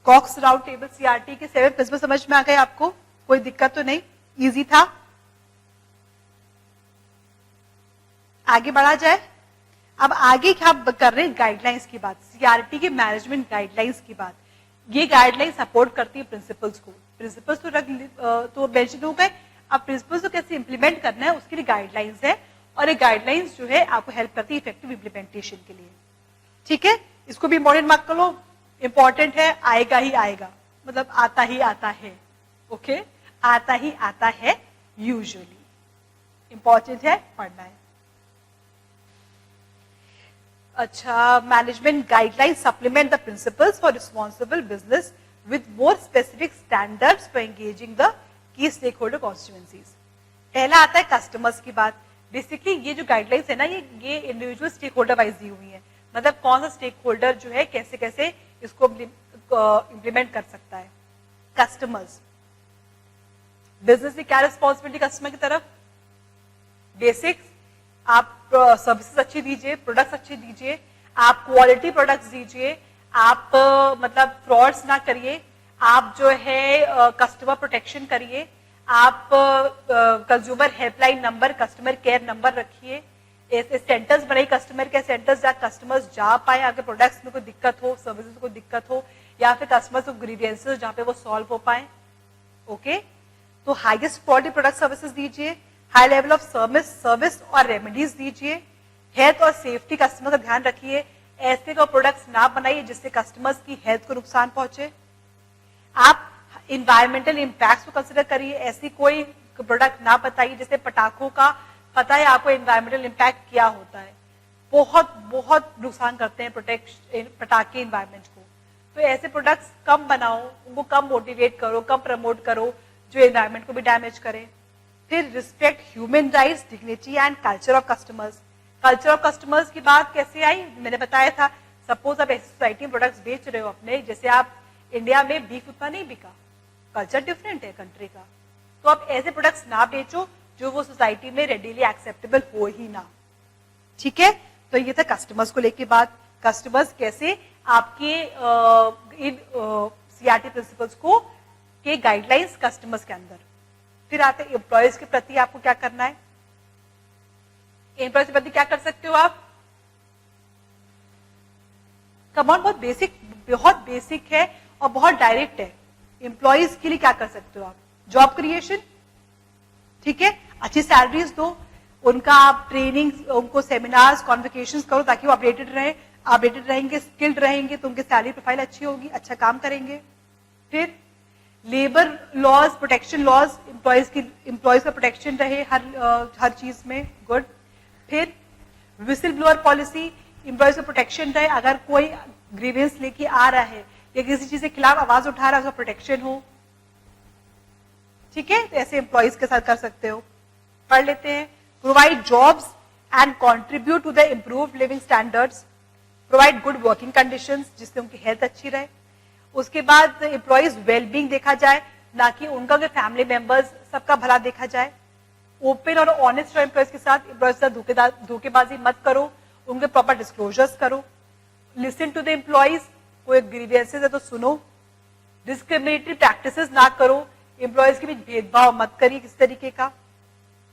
कॉक्स राउंड टेबल CRT के 7 प्रिंसिपल समझ में आ गए आपको? कोई दिक्कत तो नहीं? इजी था? आगे बढ़ा जाए। अब आगे क्या कर रहे हैं? गाइडलाइंस की बात, CRT के मैनेजमेंट गाइडलाइंस की बात। ये गाइडलाइन सपोर्ट करती है प्रिंसिपल्स को। प्रिंसिपल्स तो मेंशन हो गए, अब प्रिंसिपल्स को कैसे इंप्लीमेंट करना है उसके लिए गाइडलाइंस है, और ये गाइडलाइंस जो है आपको हेल्प करती है इफेक्टिव इंप्लीमेंटेशन के लिए, ठीक है? इसको भी इंपॉर्टेंट मार्क कर लो, इंपॉर्टेंट है, आएगा ही आएगा, मतलब आता ही आता है, ओके? आता ही आता है, यूजुअली इंपॉर्टेंट है, पढ़ना है। अच्छा, management guideline supplement the principles for responsible business with more specific standards for engaging the key stakeholder constituencies. पहला आता है कस्टमर्स की बात। बेसिकली ये जो गाइडलाइंस है ना, ये इंडिविजुअल स्टेक होल्डर वाइज दी हुई है, मतलब कौन सा स्टेक होल्डर जो है कैसे कैसे इसको इंप्लीमेंट कर सकता है। कस्टमर्स, बिजनेस की क्या रिस्पॉन्सिबिलिटी कस्टमर की तरफ? बेसिक्स, आप सर्विसेज अच्छी दीजिए, प्रोडक्ट्स अच्छे दीजिए, आप क्वालिटी प्रोडक्ट्स दीजिए, आप मतलब फ्रॉड्स ना करिए, आप जो है कस्टमर प्रोटेक्शन करिए, आप consumer helpline number, customer care number रखिए, ऐसे सेंटर्स बनाइए, कस्टमर केयर सेंटर्स जहाँ कस्टमर्स जा पाए, अगर प्रोडक्ट्स में कोई दिक्कत हो, सर्विसेज में कोई दिक्कत हो, या फिर कस्टमर्स को ग्रीवियंसेस जहाँ पे वो सॉल्व हो पाए, ओके? तो हाईएस्ट क्वालिटी प्रोडक्ट सर्विसेज दीजिए, हाई लेवल ऑफ सर्विस और रेमेडीज दीजिए, हेल्थ और सेफ्टी कस्टमर का ध्यान रखिए, ऐसे को प्रोडक्ट्स ना बनाइए जिससे कस्टमर्स की हेल्थ को नुकसान पहुंचे। आप इन्वायरमेंटल इंपैक्ट को कंसिडर करिए, ऐसी कोई प्रोडक्ट ना बताइए, जैसे पटाखों का पता है आपको इन्वायरमेंटल इंपैक्ट क्या होता है, बहुत बहुत नुकसान करते हैं पटाखे इन्वायरमेंट को। तो ऐसे प्रोडक्ट्स कम बनाओ, उनको कम मोटिवेट करो, कम प्रमोट करो जो एनवायरमेंट को भी डैमेज करें। फिर respect human rights, dignity and culture of customers. Culture of customers की बात कैसे आई, मैंने बताया था। सपोज आप ऐसी सोसाइटी में प्रोडक्ट्स बेच रहे हो अपने, जैसे आप इंडिया में बीफ उतना नहीं बिका, कल्चर डिफरेंट है कंट्री का, तो आप ऐसे प्रोडक्ट्स ना बेचो जो वो सोसाइटी में रेडीली एक्सेप्टेबल हो ही ना। ठीक है, तो ये था कस्टमर्स को लेके बात। कस्टमर्स कैसे आपके इन सीआरटी प्रिंसिपल्स को के गाइडलाइंस कस्टमर्स के अंदर। फिर आते एम्प्लॉयज के प्रति आपको क्या करना है। एम्प्लॉयज के प्रति क्या कर सकते हो आप, कमांड बहुत बेसिक है और बहुत डायरेक्ट है। एम्प्लॉयज के लिए क्या कर सकते हो आप, जॉब क्रिएशन, ठीक है, अच्छी सैलरीज दो, उनका आप ट्रेनिंग, उनको सेमिनार्स, कॉन्वोकेशंस करो ताकि वो अपडेटेड रहेंगे, स्किल्ड रहेंगे, तो उनकी सैलरी प्रोफाइल अच्छी होगी, अच्छा काम करेंगे। फिर labour laws, protection laws, employees का प्रोटेक्शन रहे हर चीज में, गुड। फिर विसिल ब्लोअर पॉलिसी, एम्प्लॉयज का प्रोटेक्शन रहे, अगर कोई ग्रीवेंस लेके आ रहा है या किसी चीज के खिलाफ आवाज उठा रहा है, उसका प्रोटेक्शन हो। ठीक है, तो ऐसे एम्प्लॉयज के साथ कर सकते हो। पढ़ लेते हैं। Provide jobs and contribute to the improved living standards, provide good working conditions जिससे उनकी हेल्थ अच्छी रहे। उसके बाद एम्प्लॉयज वेलबींग देखा जाए, ना कि उनका फैमिली मेंबर्स, सबका भला देखा जाए। ओपन और ऑनेस्ट एम्प्लॉयज के साथ, एम्प्लॉयज के साथ धोखेबाजी मत करो, उनके प्रॉपर डिस्क्लोजर्स करो। लिसन टू द एम्प्लॉयज, कोई ग्रीवेंसेस है तो सुनो। डिस्क्रिमिनेटरी प्रैक्टिसेस ना करो, एम्प्लॉयज के बीच भेदभाव मत करिए किसी तरीके का।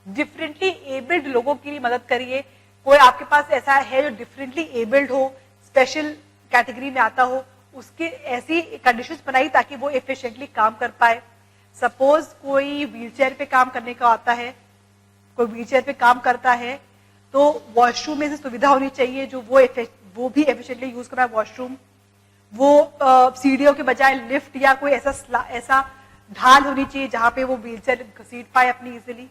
डिफरेंटली एबल्ड लोगों के लिए मदद करिए, कोई आपके पास ऐसा है जो डिफरेंटली एबल्ड हो, स्पेशल कैटेगरी में आता हो, उसके ऐसी कंडीशंस बनाई ताकि वो एफिशिएंटली काम कर पाए। सपोज कोई व्हीलचेयर पे काम करने का आता है, कोई व्हीलचेयर पे काम करता है, तो वॉशरूम में से सुविधा होनी चाहिए जो वो भी एफिशिएंटली यूज कर पाए वॉशरूम। वो सीढ़ियों के बजाय लिफ्ट या कोई ऐसा ढाल होनी चाहिए जहां पे वो व्हीलचेयर घसीट पाए अपनी इजिली,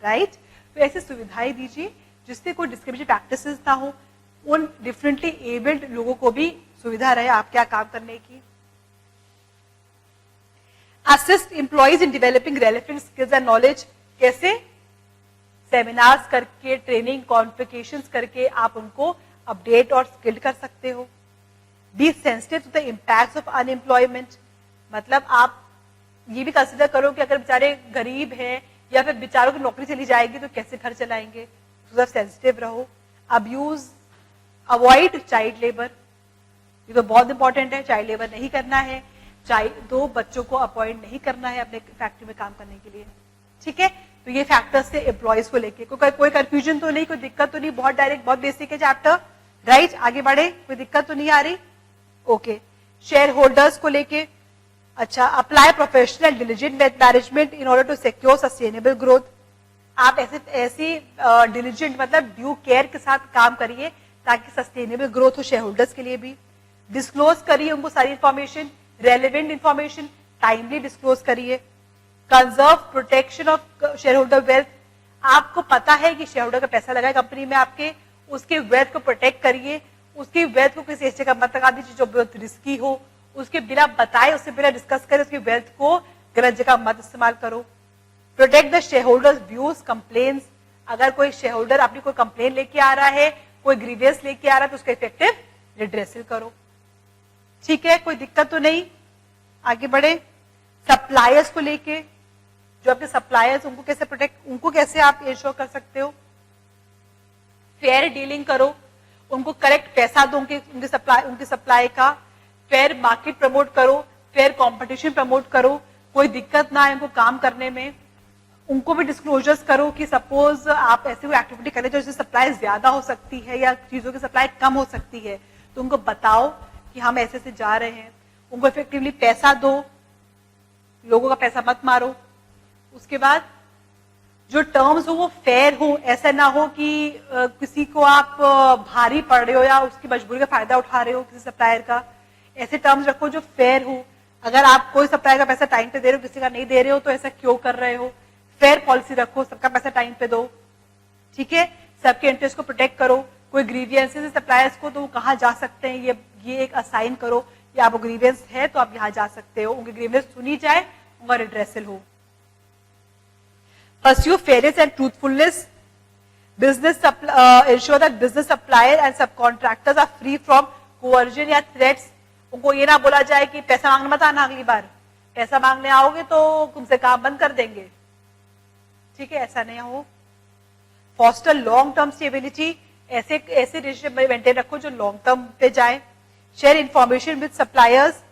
राइट। तो ऐसी सुविधाएं दीजिए जिससे कोई डिस्क्रिमिनेटरी प्रैक्टिसेस ना हो, उन डिफरेंटली एबल्ड लोगों को भी सुविधा रहे आप क्या काम करने की। Assist employees in developing relevant skills and knowledge, कैसे, सेमिनार्स करके, ट्रेनिंग, कॉन्वोकेशंस करके आप उनको अपडेट और स्किल्ड कर सकते हो। Be sensitive to the impacts of unemployment, मतलब आप ये भी कंसिडर करो कि अगर बेचारे गरीब हैं या फिर बेचारों की नौकरी चली जाएगी तो कैसे घर चलाएंगे, तो सेंसिटिव रहो। अब्यूज, अवॉइड चाइल्ड लेबर, ये तो बहुत इंपॉर्टेंट है, चाइल्ड लेबर नहीं करना है, दो बच्चों को अपॉइंट नहीं करना है अपने फैक्ट्री में काम करने के लिए। ठीक है, तो ये फैक्टर्स से एम्प्लॉयज को लेके कोई कंफ्यूजन तो नहीं, कोई दिक्कत तो नहीं, बहुत डायरेक्ट, बहुत बेसिक है चैप्टर, राइट। आगे बढ़े, कोई दिक्कत तो नहीं आ रही, ओके। शेयर होल्डर्स को लेके, अच्छा, apply professional diligent management in order to secure sustainable growth. आप ऐसी डिलीजेंट मतलब ड्यू केयर के साथ काम करिए ताकि सस्टेनेबल ग्रोथ हो शेयर होल्डर्स के लिए भी। डिस्क्लोज करिए उनको सारी information, relevant information timely disclose करिए। Conserve protection of shareholder wealth, आपको पता है कि शेयर होल्डर का पैसा लगा है कंपनी में आपके, उसके वेल्थ को प्रोटेक्ट करिए, उसकी वेल्थ को किसी ऐसी जगह मत लगा दीजिए जो बहुत रिस्की हो, उसके बिना बताए, उससे बिना डिस्कस करे उसकी वेल्थ को गलत जगह मत इस्तेमाल करो। Protect the shareholders views, complaints, अगर कोई शेयर होल्डर अपनी कोई कंप्लेन लेके आ रहा है, कोई ग्रीवेंस लेके आ रहा है तो उसका इफेक्टिव रिड्रेसल करो। ठीक है, कोई दिक्कत तो नहीं, आगे बढ़े। सप्लायर्स को लेके, जो आपके सप्लायर्स उनको कैसे प्रोटेक्ट, उनको कैसे आप इंश्योर कर सकते हो, फेयर डीलिंग करो, उनको करेक्ट पैसा दो उनके सप्लाई का, फेयर मार्केट प्रमोट करो, फेयर कंपटीशन प्रमोट करो, कोई दिक्कत ना है उनको काम करने में। उनको भी डिस्क्लोजर्स करो कि सपोज आप ऐसी कोई एक्टिविटी करें जिससे सप्लाई ज्यादा हो सकती है या चीजों की सप्लाई कम हो सकती है, तो उनको बताओ कि हम ऐसे से जा रहे हैं। उनको इफेक्टिवली पैसा दो, लोगों का पैसा मत मारो। उसके बाद जो टर्म्स हो वो फेयर हो, ऐसा ना हो कि किसी को आप भारी पड़ रहे हो या उसकी मजबूरी का फायदा उठा रहे हो किसी सप्लायर का। ऐसे टर्म्स रखो जो फेयर हो, अगर आप कोई सप्लायर का पैसा टाइम पे दे रहे हो, किसी का नहीं दे रहे हो तो ऐसा क्यों कर रहे हो। फेयर पॉलिसी रखो, सबका पैसा टाइम पे दो, ठीक है, सबके इंटरेस्ट को प्रोटेक्ट करो, कोई ग्रीवियंसेस है सप्लायर्स को तो वो कहाँ जा सकते हैं, ये एक असाइन करो, या आपको ग्रीवियंस है तो आप यहाँ जा सकते हो, उनकी ग्रीवियंस सुनी जाए और एड्रेसल हो। Pursue fairness and truthfulness. Ensure that business supplier and subcontractors are free from coercion या threats. उनको ये ना बोला जाए कि पैसा मांगने मत आना, अगली बार पैसा मांगने आओगे तो तुमसे काम बंद कर देंगे, ठीक है, ऐसा नहीं हो। Foster long term stability. ऐसे रिलेशनशिप मेंटेन रखो जो लॉन्ग टर्म पे जाए। शेयर इन्फॉर्मेशन विद सप्लायर्स,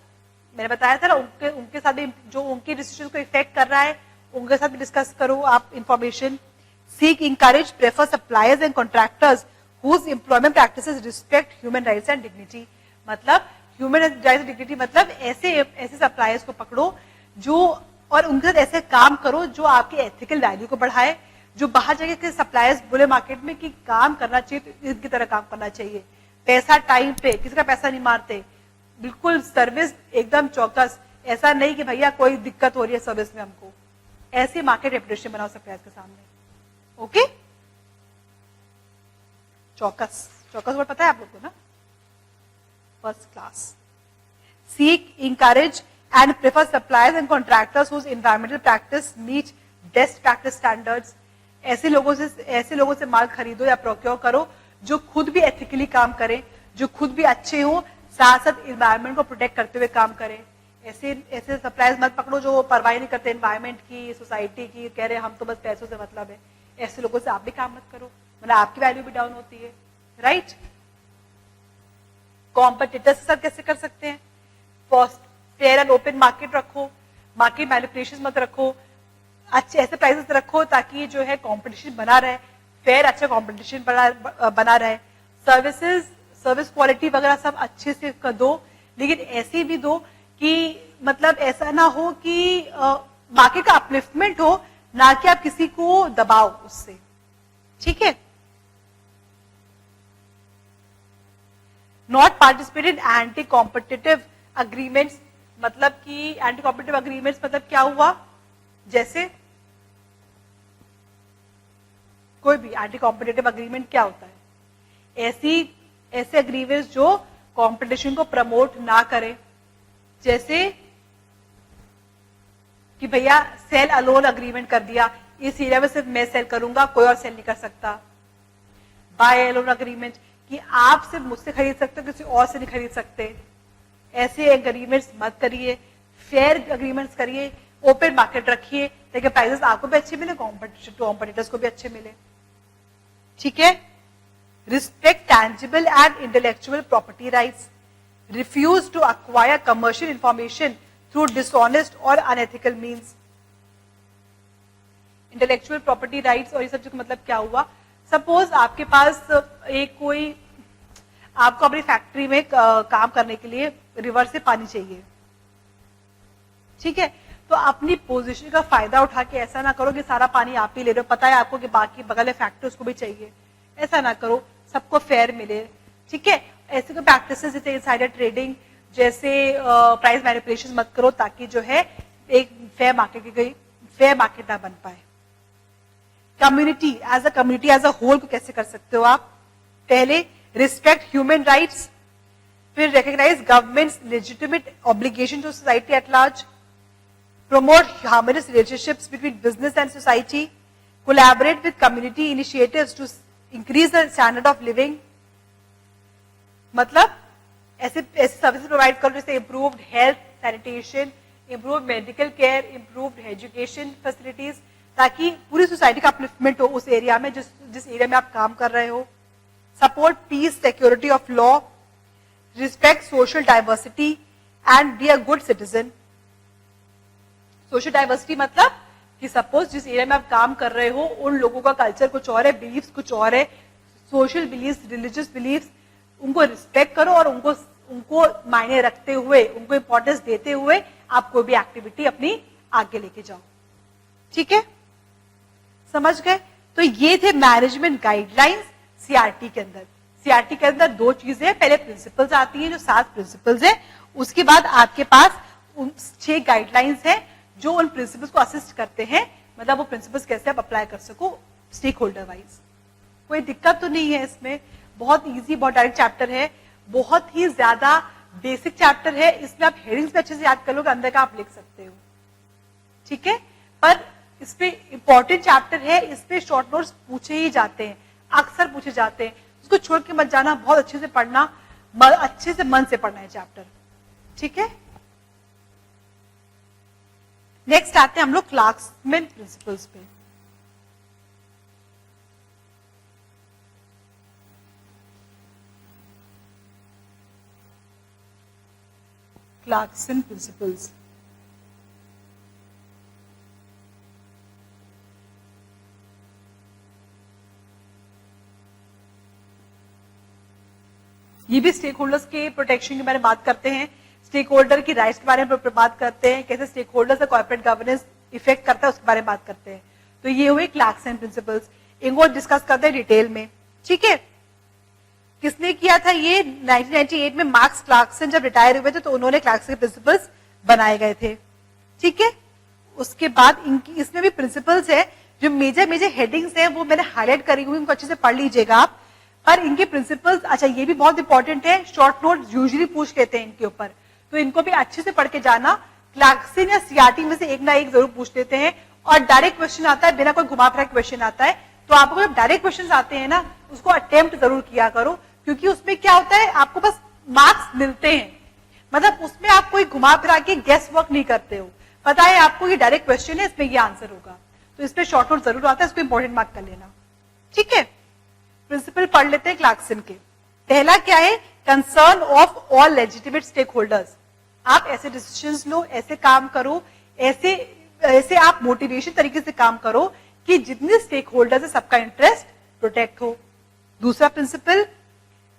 मैंने बताया था ना, उनके साथ भी जो उनकी डिसीजन को इफेक्ट कर रहा है उनके साथ भी डिस्कस करो आप information. Seek encourage prefer suppliers and contractors whose employment practices respect human rights and dignity. मतलब ह्यूमन राइट्स एंड डिग्निटी मतलब ऐसे सप्लायर्स को पकड़ो जो, और उनके साथ ऐसे काम करो जो आपके एथिकल वैल्यू को बढ़ाए। जो बाहर जगह के सप्लायर्स बोले मार्केट में कि काम करना चाहिए तो इनकी तरह काम करना चाहिए, पैसा टाइम पे, किसी का पैसा नहीं मारते, बिल्कुल सर्विस एकदम चौकस, ऐसा नहीं कि भैया कोई दिक्कत हो रही है सर्विस में हमको, ऐसी मार्केट रेपुटेशन बनाओ सप्लायर्स के सामने। ओके, चौकस, चौकस वर्ड पता है आप लोग को ना, first class. Seek encourage and prefer suppliers and contractors whose environmental practice meet best practice standards. ऐसे लोगों से माल खरीदो या प्रोक्योर करो जो खुद भी एथिकली काम करें, जो खुद भी अच्छे हो, साथ साथ एनवायरमेंट को प्रोटेक्ट करते हुए काम करें। ऐसे सप्लायर्स मत पकड़ो जो परवाह नहीं करते एनवायरमेंट की, सोसाइटी की, कह रहे हम तो बस पैसों से मतलब है। ऐसे लोगों से आप भी काम मत करो, मतलब आपकी वैल्यू भी डाउन होती है, राइट। कॉम्पिटिटर्स के साथ कैसे कर सकते हैं? फेयर एंड ओपन मार्केट रखो, मार्केट मैनिपुलेशन मत रखो, अच्छे ऐसे प्राइसेस रखो ताकि जो है कंपटीशन बना रहे, फेयर अच्छा कंपटीशन बना रहे। सर्विस क्वालिटी वगैरह सब अच्छे से कर दो, लेकिन ऐसी भी दो कि मतलब ऐसा ना हो कि मार्केट का अपलिफ्टमेंट हो, ना कि आप किसी को दबाओ उससे, ठीक है। Not participate in anti competitive agreements, मतलब कि एंटी कॉम्पिटिटिव अग्रीमेंट्स मतलब क्या हुआ, जैसे कोई भी एंटी कॉम्पिटिटिव अग्रीमेंट क्या होता है, ऐसे अग्रीमेंट्स जो कंपटीशन को प्रमोट ना करे, जैसे कि भैया सेल अलोन अग्रीमेंट कर दिया, इस एरिया में सिर्फ मैं सेल करूंगा, कोई और सेल नहीं कर सकता। बाय अलोन अग्रीमेंट कि आप सिर्फ मुझसे खरीद सकते हो, किसी और से नहीं खरीद सकते, ऐसे एग्रीमेंट्स मत करिए। फेयर अग्रीमेंट्स करिए, ओपन मार्केट रखिए ताकि प्राइसेस आपको भी अच्छे मिले, कॉम्पिटिटर्स को भी अच्छे मिले, ठीक है। Respect tangible and intellectual property rights, refuse to acquire commercial information through dishonest और unethical means. Intellectual property rights और ये सब मतलब क्या हुआ, सपोज आपके पास एक कोई, आपको अपनी फैक्ट्री में काम करने के लिए रिवर से पानी चाहिए, ठीक है, तो अपनी पोजीशन का फायदा उठा के ऐसा ना करो कि सारा पानी आप ही ले रहे हो, पता है आपको कि बाकी बगल में फैक्ट्री को भी चाहिए, ऐसा ना करो, सबको फेयर मिले, ठीक है। ऐसे कोई प्रैक्टिसेस जैसे इनसाइडर ट्रेडिंग, जैसे प्राइस मैनिपुलेशन मत करो ताकि जो है एक फेयर मार्केट ना बन पाए। कम्युनिटी एज अ होल को कैसे कर सकते हो आप? पहले रिस्पेक्ट ह्यूमन राइट्स, फिर recognise governments legitimate obligation to society at large, promote harmonious relationships between business and society, collaborate with community initiatives to increase the standard of living। मतलब ऐसे सर्विसेज प्रोवाइड करो जैसे improved health, sanitation, improved medical care, improved education facilities, ताकि पूरी सोसाइटी का अपलिफ्टमेंट हो उस एरिया में जिस एरिया में आप काम कर रहे हो। Support peace, security of law, respect social diversity and be a good citizen. Social diversity मतलब कि सपोज जिस एरिया में आप काम कर रहे हो उन लोगों का कल्चर कुछ और है, बिलीव्स कुछ और है, सोशल बिलीव्स, रिलीजियस बिलीव्स, उनको रिस्पेक्ट करो और उनको मायने रखते हुए, उनको इंपॉर्टेंस देते हुए आप कोई भी एक्टिविटी अपनी आगे लेके जाओ, ठीक है, समझ गए। तो ये थे मैनेजमेंट गाइडलाइंस सीआरटी के अंदर। सीआरटी के अंदर दो चीजें, पहले प्रिंसिपल्स आती हैं जो 7 प्रिंसिपल्स है, उसके बाद आपके पास 6 गाइडलाइंस है जो उन प्रिंसिपल्स को असिस्ट करते हैं, मतलब वो प्रिंसिपल्स कैसे आप अप्लाई कर सको स्टेक होल्डर वाइज। कोई दिक्कत तो नहीं है इसमें, बहुत इजी, बहुत डायरेक्ट चैप्टर है, बहुत ही ज्यादा बेसिक चैप्टर है। इसमें आप हेडिंग्स भी अच्छे से याद कर लोगे, अंदर का आप लिख सकते हो, ठीक है। पर इस पे इंपॉर्टेंट चैप्टर है, इस पे शॉर्ट नोट्स पूछे ही जाते हैं, अक्सर पूछे जाते हैं, उसको छोड़ के मत जाना, बहुत अच्छे से पढ़ना, अच्छे से मन से पढ़ना है चैप्टर, ठीक है। नेक्स्ट आते हैं हम लोग क्लार्क्समैन प्रिंसिपल्स पे। क्लार्क्सन प्रिंसिपल्स, ये भी स्टेक होल्डर्स के प्रोटेक्शन के बारे में बात करते हैं, स्टेक होल्डर की राइट्स के बारे में बात करते हैं, कैसे स्टेक होल्डर से कॉर्पोरेट गवर्नेंस इफेक्ट करता है उसके बारे में बात करते हैं। तो ये हुए क्लार्क्सन प्रिंसिपल्स, इनको डिस्कस करते हैं डिटेल में, ठीक है। किसने किया था ये? 1998 में मार्क्स क्लार्क्सन जब रिटायर हुए थे तो उन्होंने क्लार्क्सन के प्रिंसिपल्स बनाए गए थे, ठीक है। उसके बाद इनकी इसमें भी प्रिंसिपल्स है, जो मेजर मेजर हेडिंग्स हैं वो मैंने हाईलाइट करी हुई, उनको अच्छे से पढ़ लीजिएगा आप। पर इनके प्रिंसिपल्स, अच्छा ये भी बहुत इंपॉर्टेंट है, शॉर्ट नोट यूजुअली पूछ लेते हैं इनके ऊपर, तो इनको भी अच्छे से पढ़ के जाना। क्लार्क्सन या सीआरटी में से एक ना एक जरूर पूछ लेते हैं, और डायरेक्ट क्वेश्चन आता है, बिना कोई घुमा फिरा क्वेश्चन आता है। तो आपको जब डायरेक्ट क्वेश्चन आते हैं ना, उसको अटेम्प्ट जरूर किया करो, क्योंकि उसमें क्या होता है, आपको बस मार्क्स मिलते हैं, मतलब उसमें आप कोई घुमा फिरा के गेस वर्क नहीं करते हो, पता है आपको ये डायरेक्ट क्वेश्चन है, इसमें ये आंसर होगा, तो इस पे शॉर्ट नोट जरूर आता है, इसको इंपॉर्टेंट मार्क कर लेना, ठीक है। प्रिंसिपल पढ़ लेते हैं क्लार्क्सन के। पहला क्या है? Concern of all legitimate stakeholders. आप ऐसे डिसीजंस लो, ऐसे काम करो, ऐसे आप मोटिवेशन तरीके से काम करो कि जितने स्टेक होल्डर्स है सबका इंटरेस्ट प्रोटेक्ट हो। दूसरा principle,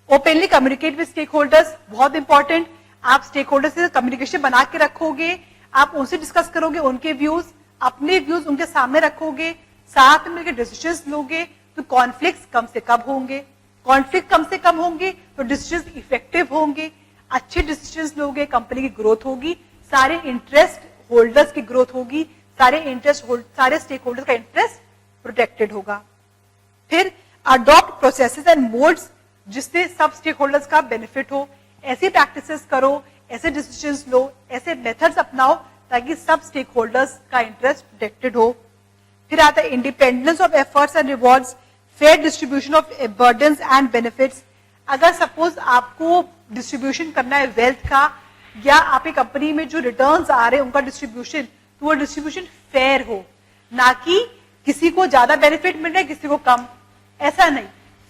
openly communicate with stakeholders, बहुत इंपॉर्टेंट। आप स्टेक होल्डर्स से कम्युनिकेशन बना के रखोगे, आप उनसे डिस्कस करोगे, उनके व्यूज, अपने व्यूज उनके सामने रखोगे, साथ में मिलकर डिसीजंस लोगे, तो कॉन्फ्लिक्ट कम से कम होंगे। कॉन्फ्लिक्ट कम से कम होंगे तो डिसीजंस इफेक्टिव होंगे, अच्छे डिसीजंस लोगे, कंपनी की ग्रोथ होगी, सारे इंटरेस्ट होल्डर्स की ग्रोथ होगी, सारे स्टेक होल्डर्स का इंटरेस्ट प्रोटेक्टेड होगा। फिर अडॉप्ट प्रोसेसेस एंड मोड्स जिससे सब स्टेक होल्डर्स का बेनिफिट हो, ऐसी प्रैक्टिसेस करो, ऐसे डिसीजंस लो, ऐसे मेथड्स अपनाओ ताकि सब स्टेक होल्डर्स का इंटरेस्ट प्रोटेक्टेड हो। फिर आता है independence of efforts and rewards, fair distribution of burdens and benefits. अगर सपोज आपको डिस्ट्रीब्यूशन करना है वेल्थ का, या आपकी कंपनी में जो रिटर्न्स आ रहे हैं उनका डिस्ट्रीब्यूशन, तो वो डिस्ट्रीब्यूशन फेयर हो, ना कि किसी को ज्यादा बेनिफिट मिल रहा है किसी को कम, ऐसा नहीं।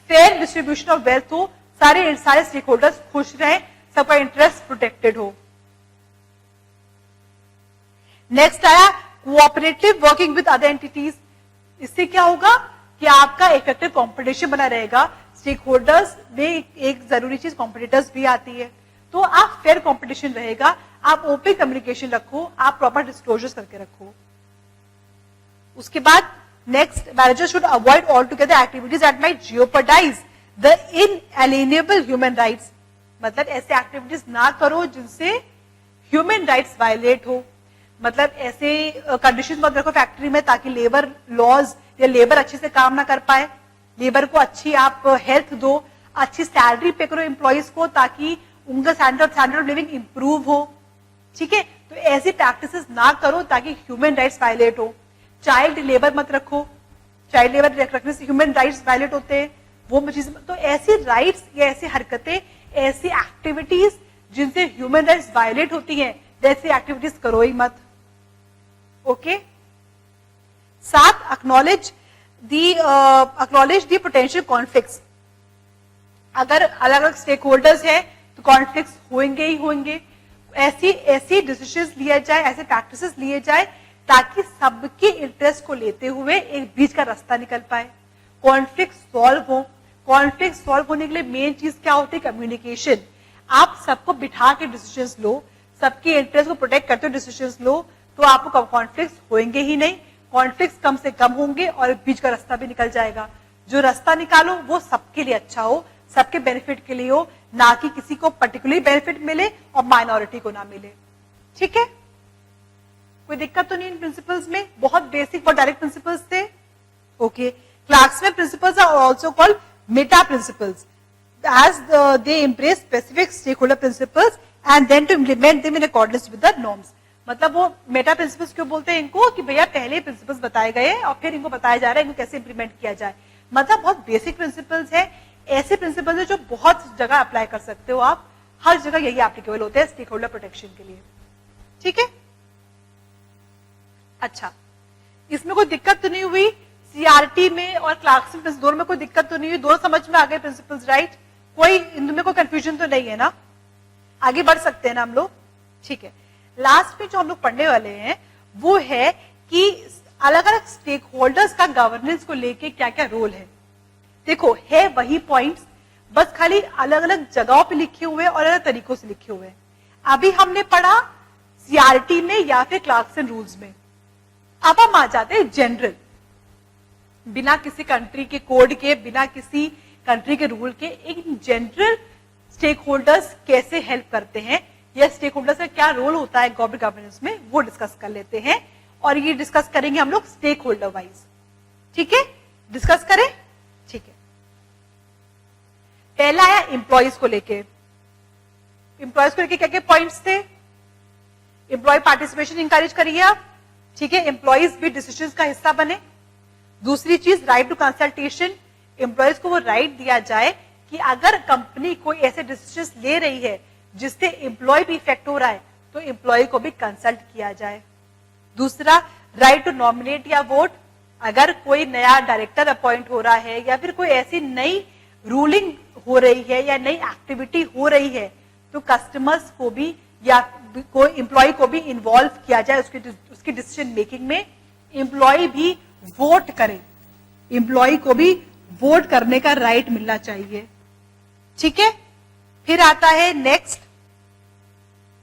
फेयर डिस्ट्रीब्यूशन ऑफ वेल्थ हो, सारे स्टेक होल्डर्स खुश रहे, सबका इंटरेस्ट प्रोटेक्टेड हो। नेक्स्ट आया cooperative working with other entities. इससे क्या होगा कि आपका इफेक्टिव कंपटीशन बना रहेगा। स्टेक होल्डर्स में एक जरूरी चीज कॉम्पिटिटर्स भी आती है, तो आप फेयर कंपटीशन रहेगा, आप ओपन कम्युनिकेशन रखो, आप प्रॉपर डिस्क्लोजर्स करके रखो। उसके बाद next, manager should avoid altogether activities that might jeopardise the inalienable human rights. मतलब ऐसे एक्टिविटीज ना करो जिनसे ह्यूमन राइट्स वायलेट हो। मतलब ऐसे कंडीशन मत रखो फैक्ट्री में ताकि लेबर लॉज या लेबर अच्छे से काम ना कर पाए, लेबर को अच्छी आप हेल्थ दो, अच्छी सैलरी पे करो एम्प्लॉइज को ताकि उनका स्टैंडर्ड ऑफ लिविंग इंप्रूव हो, ठीक है। तो ऐसी प्रैक्टिसेस ना करो ताकि ह्यूमन राइट्स वायलेट हो। चाइल्ड लेबर मत रखो, चाइल्ड लेबर रखने से ह्यूमन राइट्स वायलेट होते हैं, वो चीज। तो ऐसी राइट्स या ऐसी हरकतें, ऐसी एक्टिविटीज जिनसे ह्यूमन राइट्स वायलेट होती हैं, वैसी एक्टिविटीज करो ही मत, ओके। साथ एक्नॉलेज दी पोटेंशियल कॉन्फ्लिक्ट्स। अगर अलग अलग स्टेक होल्डर्स है तो कॉन्फ्लिक्ट्स होंगे ही होंगे। ऐसी डिसीजंस लिया जाए, ऐसे प्रैक्टिसेस लिए जाए ताकि सबके इंटरेस्ट को लेते हुए एक बीच का रास्ता निकल पाए, कॉन्फ्लिक्ट सॉल्व हो। कॉन्फ्लिक्ट सॉल्व होने के लिए मेन चीज क्या होती है? कम्युनिकेशन। आप सबको बिठा के डिसीजंस लो, सबके इंटरेस्ट को प्रोटेक्ट करते हुए डिसीजंस लो, तो आपको कॉन्फ्लिक्ट होंगे ही नहीं, कॉन्फ्लिक्ट कम से कम होंगे और बीच का रास्ता भी निकल जाएगा। जो रास्ता निकालो वो सबके लिए अच्छा हो, सबके बेनिफिट के लिए हो, ना कि किसी को पर्टिकुलरली बेनिफिट मिले और माइनॉरिटी को ना मिले, ठीक है। कोई दिक्कत तो नहीं इन प्रिंसिपल्स में? बहुत बेसिक और डायरेक्ट प्रिंसिपल्स थे, okay. Clarkson principles are also called meta principles. as they embrace specific stakeholder principles and then to implement them in accordance with the norms. मतलब वो मेटा प्रिंसिपल्स क्यों बोलते हैं इनको कि भैया पहले प्रिंसिपल्स बताए गए और फिर इनको बताया जा रहा है इनको कैसे इंप्लीमेंट किया जाए. मतलब बहुत बेसिक प्रिंसिपल्स है, ऐसे प्रिंसिपल्स है जो बहुत जगह अप्लाई कर सकते हो आप, हर जगह यही एप्लीकेबल होते हैं स्टेक होल्डर प्रोटेक्शन के लिए. ठीक है. अच्छा, इसमें कोई दिक्कत तो नहीं हुई? सीआरटी में और क्लार्कसन प्रिंसिपल दोनों में कोई दिक्कत तो नहीं हुई? दोनों समझ में आ गए प्रिंसिपल्स, राइट? कोई इनमें कोई कंफ्यूजन तो नहीं है ना? आगे बढ़ सकते हैं ना हम लोग? ठीक है. लास्ट में जो हम लोग पढ़ने वाले हैं वो है कि अलग अलग स्टेक होल्डर्स का गवर्नेंस को लेके क्या क्या रोल है. देखो, है वही पॉइंट्स, बस खाली अलग अलग जगहों पे लिखे हुए और अलग तरीकों से लिखे हुए हैं. अभी हमने पढ़ा सीआरटी में या फिर क्लार्कसन रूल्स में. अब हम आ जाते हैं जनरल, बिना किसी कंट्री के कोड के, बिना किसी कंट्री के रूल के, एक जनरल स्टेक होल्डर्स कैसे हेल्प करते हैं या स्टेक होल्डर्स का क्या रोल होता है गवर्नमेंट गवर्नेंस में, वो डिस्कस कर लेते हैं. और ये डिस्कस करेंगे हम लोग स्टेक होल्डर वाइज. ठीक है, डिस्कस करें. ठीक है. पहला आया एम्प्लॉइज को लेके. एम्प्लॉइज को लेके क्या क्या पॉइंट्स थे? एम्प्लॉय पार्टिसिपेशन इंकरेज करिए आप. ठीक है, एम्प्लॉइज भी डिसीजंस का हिस्सा बने. दूसरी चीज, राइट टू कंसल्टेशन. एम्प्लॉइज को वो राइट दिया जाए कि अगर कंपनी कोई ऐसे डिसीजंस ले रही है जिससे एम्प्लॉय भी इफेक्ट हो रहा है तो एम्प्लॉय को भी कंसल्ट किया जाए. दूसरा, राइट टू नॉमिनेट या वोट. अगर कोई नया डायरेक्टर अपॉइंट हो रहा है या फिर कोई ऐसी नई रूलिंग हो रही है या नई एक्टिविटी हो रही है तो कस्टमर्स को भी या कोई एम्प्लॉय को भी इन्वॉल्व किया जाए उसकी डिसीजन मेकिंग में. एम्प्लॉय भी वोट करे, एम्प्लॉय को भी वोट करने का राइट मिलना चाहिए. ठीक है. फिर आता है नेक्स्ट,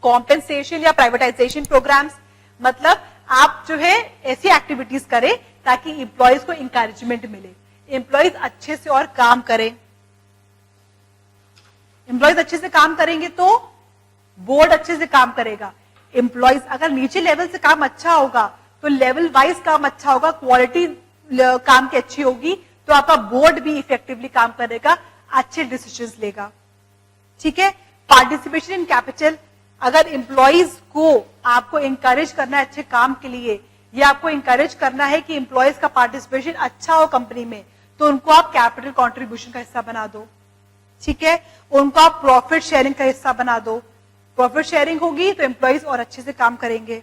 कॉम्पेंसेशन या प्राइवेटाइजेशन प्रोग्राम्स. मतलब आप जो है ऐसी एक्टिविटीज करें ताकि एम्प्लॉयज को इंकरेजमेंट मिले, एम्प्लॉयज अच्छे से और काम करें. एम्प्लॉयज अच्छे से काम करेंगे तो बोर्ड अच्छे से काम करेगा. एम्प्लॉयज अगर नीचे लेवल से काम अच्छा होगा तो लेवल वाइज काम अच्छा होगा, क्वालिटी काम की अच्छी होगी तो आपका बोर्ड भी इफेक्टिवली काम करेगा, अच्छे डिसीजंस लेगा. ठीक है. Participation in capital. अगर एम्प्लॉयज को आपको इंकरेज करना है अच्छे काम के लिए या आपको इंकरेज करना है कि एम्प्लॉयज का पार्टिसिपेशन अच्छा हो कंपनी में तो उनको आप कैपिटल कंट्रीब्यूशन का हिस्सा बना दो. ठीक है. उनको आप प्रॉफिट शेयरिंग का हिस्सा बना दो. प्रॉफिट शेयरिंग होगी तो एम्प्लॉयज और अच्छे से काम करेंगे.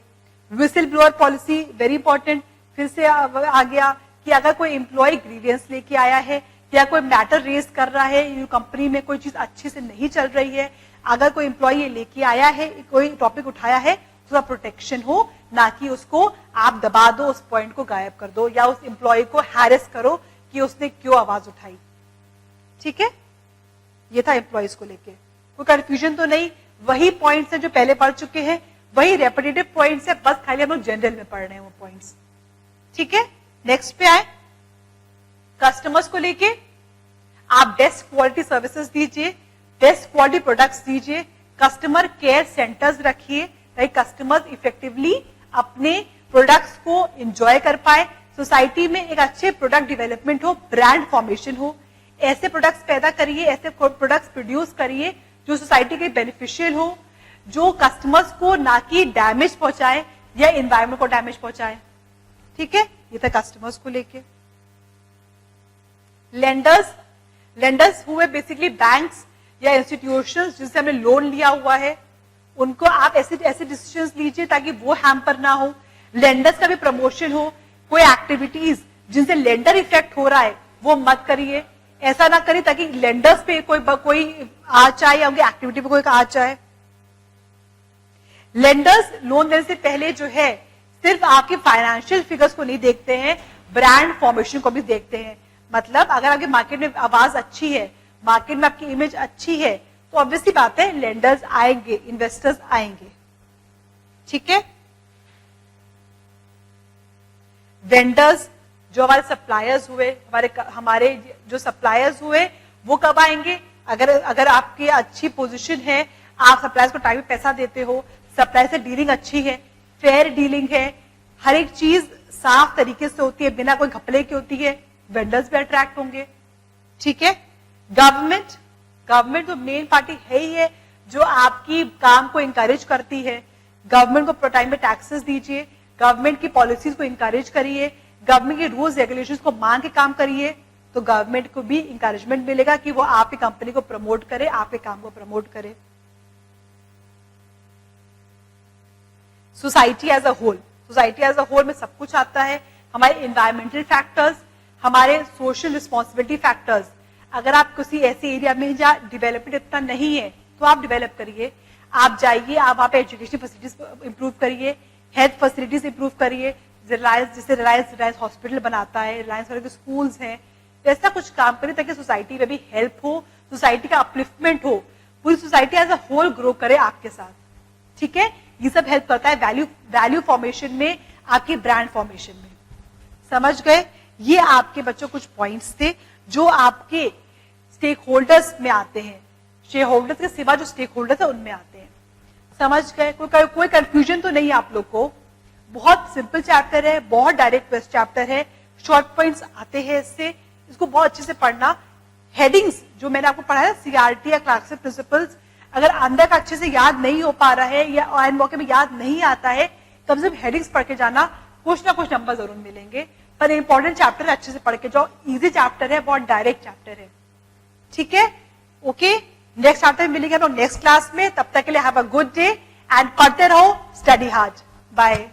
Whistle blower policy very important. फिर से आ गया कि अगर कोई एम्प्लॉय ग्रीवियंस लेके आया है या कोई मैटर रेज कर रहा है, कंपनी में कोई चीज अच्छे से नहीं चल रही है, अगर कोई एम्प्लॉय ये लेके आया है, कोई टॉपिक उठाया है, तो उसका प्रोटेक्शन हो, ना कि उसको आप दबा दो, उस पॉइंट को गायब कर दो या उस एम्प्लॉय को हैरेस करो कि उसने क्यों आवाज उठाई. ठीक है. ये था एम्प्लॉयज को लेके. कोई कंफ्यूजन तो नहीं? वही पॉइंट्स है जो पहले पढ़ चुके हैं, वही रेपिटेटिव पॉइंट्स है, बस खाली हम लोग जनरल में पढ़ रहे हैं वो पॉइंट्स. ठीक है. नेक्स्ट पे आए, कस्टमर्स को लेके आप बेस्ट क्वालिटी सर्विसेज दीजिए, बेस्ट क्वालिटी प्रोडक्ट्स दीजिए, कस्टमर केयर सेंटर्स रखिए ताकि कस्टमर्स इफेक्टिवली अपने प्रोडक्ट्स को एंजॉय कर पाए. सोसाइटी में एक अच्छे प्रोडक्ट डेवलपमेंट हो, ब्रांड फॉर्मेशन हो. ऐसे प्रोडक्ट्स पैदा करिए, ऐसे प्रोडक्ट्स प्रोड्यूस करिए जो सोसाइटी के बेनिफिशियल हो, जो कस्टमर्स को ना कि डैमेज पहुंचाए या एनवायरमेंट को डैमेज पहुंचाए. ठीक है. ये था कस्टमर्स को लेके. लेंडर्स हुए बेसिकली बैंक्स या इंस्टीट्यूशंस जिनसे हमने लोन लिया हुआ है, उनको आप ऐसे डिसीजंस लीजिए ताकि वो हैम्पर ना हो. लेंडर्स का भी प्रमोशन हो. कोई एक्टिविटीज जिनसे लेंडर इफेक्ट हो रहा है वो मत करिए. ऐसा ना करिए ताकि लेंडर्स पे कोई आ जाए या उनकी एक्टिविटी पे कोई आ जाए. लेंडर्स लोन देने से पहले जो है सिर्फ आपके फाइनेंशियल फिगर्स को नहीं देखते हैं, ब्रांड फॉर्मेशन को भी देखते हैं. मतलब अगर आपके मार्केट में आवाज अच्छी है, मार्केट में आपकी इमेज अच्छी है तो ऑब्वियसली बात है लेंडर्स आएंगे, इन्वेस्टर्स आएंगे. ठीक है. वेंडर्स जो हमारे सप्लायर्स हुए, हमारे जो सप्लायर्स हुए वो कब आएंगे? अगर आपकी अच्छी पोजीशन है, आप सप्लायर्स को टाइम पे पैसा देते हो, सप्लायर से डीलिंग अच्छी है, फेयर डीलिंग है, हर एक चीज साफ तरीके से होती है, बिना कोई घपले की होती है, वेंडर्स भी अट्रैक्ट होंगे. ठीक है. गवर्नमेंट गवर्नमेंट तो मेन पार्टी है ही है जो आपकी काम को इंकरेज करती है। गवर्नमेंट को टाइम पे टैक्सेस दीजिए, गवर्नमेंट की पॉलिसीज को इंकरेज करिए, गवर्नमेंट के रूल्स रेगुलेशंस को मान के काम करिए, तो गवर्नमेंट को भी इंकरेजमेंट मिलेगा कि वो आपकी कंपनी को प्रमोट करे, आपके काम को प्रमोट करे। सोसाइटी एज अ होल में सब कुछ आता है, हमारे इन्वायरमेंटल फैक्टर्स, हमारे सोशल रिस्पॉन्सिबिलिटी फैक्टर्स। अगर आप किसी ऐसे एरिया में जहाँ डेवलपमेंट इतना नहीं है तो आप डेवलप करिए, आप जाइए, आप वहां पे एजुकेशन फैसिलिटीज इंप्रूव करिए, हेल्थ फैसिलिटीज इंप्रूव करिए, रिलायंस हॉस्पिटल बनाता है, रिलायंस वाले स्कूल्स हैं, ऐसा कुछ काम करें ताकि सोसाइटी में भी हेल्प हो, सोसाइटी का अपलिफ्टमेंट हो, पूरी society as a whole grow करे आपके साथ। ठीक है, ये सब हेल्प करता है वैल्यू फॉर्मेशन में, आपके ब्रांड फॉर्मेशन में। समझ गए? ये आपके बच्चों कुछ पॉइंट्स थे जो आपके स्टेक होल्डर्स में आते हैं, शेयर होल्डर्स के सिवा जो स्टेक होल्डर्स है उनमें आते हैं। समझ गए? कोई कंफ्यूजन तो नहीं आप लोग को? बहुत सिंपल चैप्टर है, बहुत डायरेक्ट बेस्ट चैप्टर है, शॉर्ट पॉइंट्स आते हैं इससे, इसको बहुत अच्छे से पढ़ना। हेडिंग्स जो मैंने आपको पढ़ाया सीआरटी या क्लार्कसन प्रिंसिपल्स, अगर अंदर का अच्छे से याद नहीं हो पा रहा है या आयन मौके में याद नहीं आता है, कम से कम हेडिंग्स पढ़ के जाना, कुछ ना कुछ नंबर जरूर मिलेंगे। पर इंपॉर्टेंट चैप्टर अच्छे से पढ़ के जाओ, इजी चैप्टर है, बहुत डायरेक्ट चैप्टर है। ठीक है, ओके, नेक्स्ट चैप्टर मिलेंगे हम लोग नेक्स्ट क्लास में। तब तक के लिए have a good day and पढ़ते रहो, स्टडी हार्ड। बाय।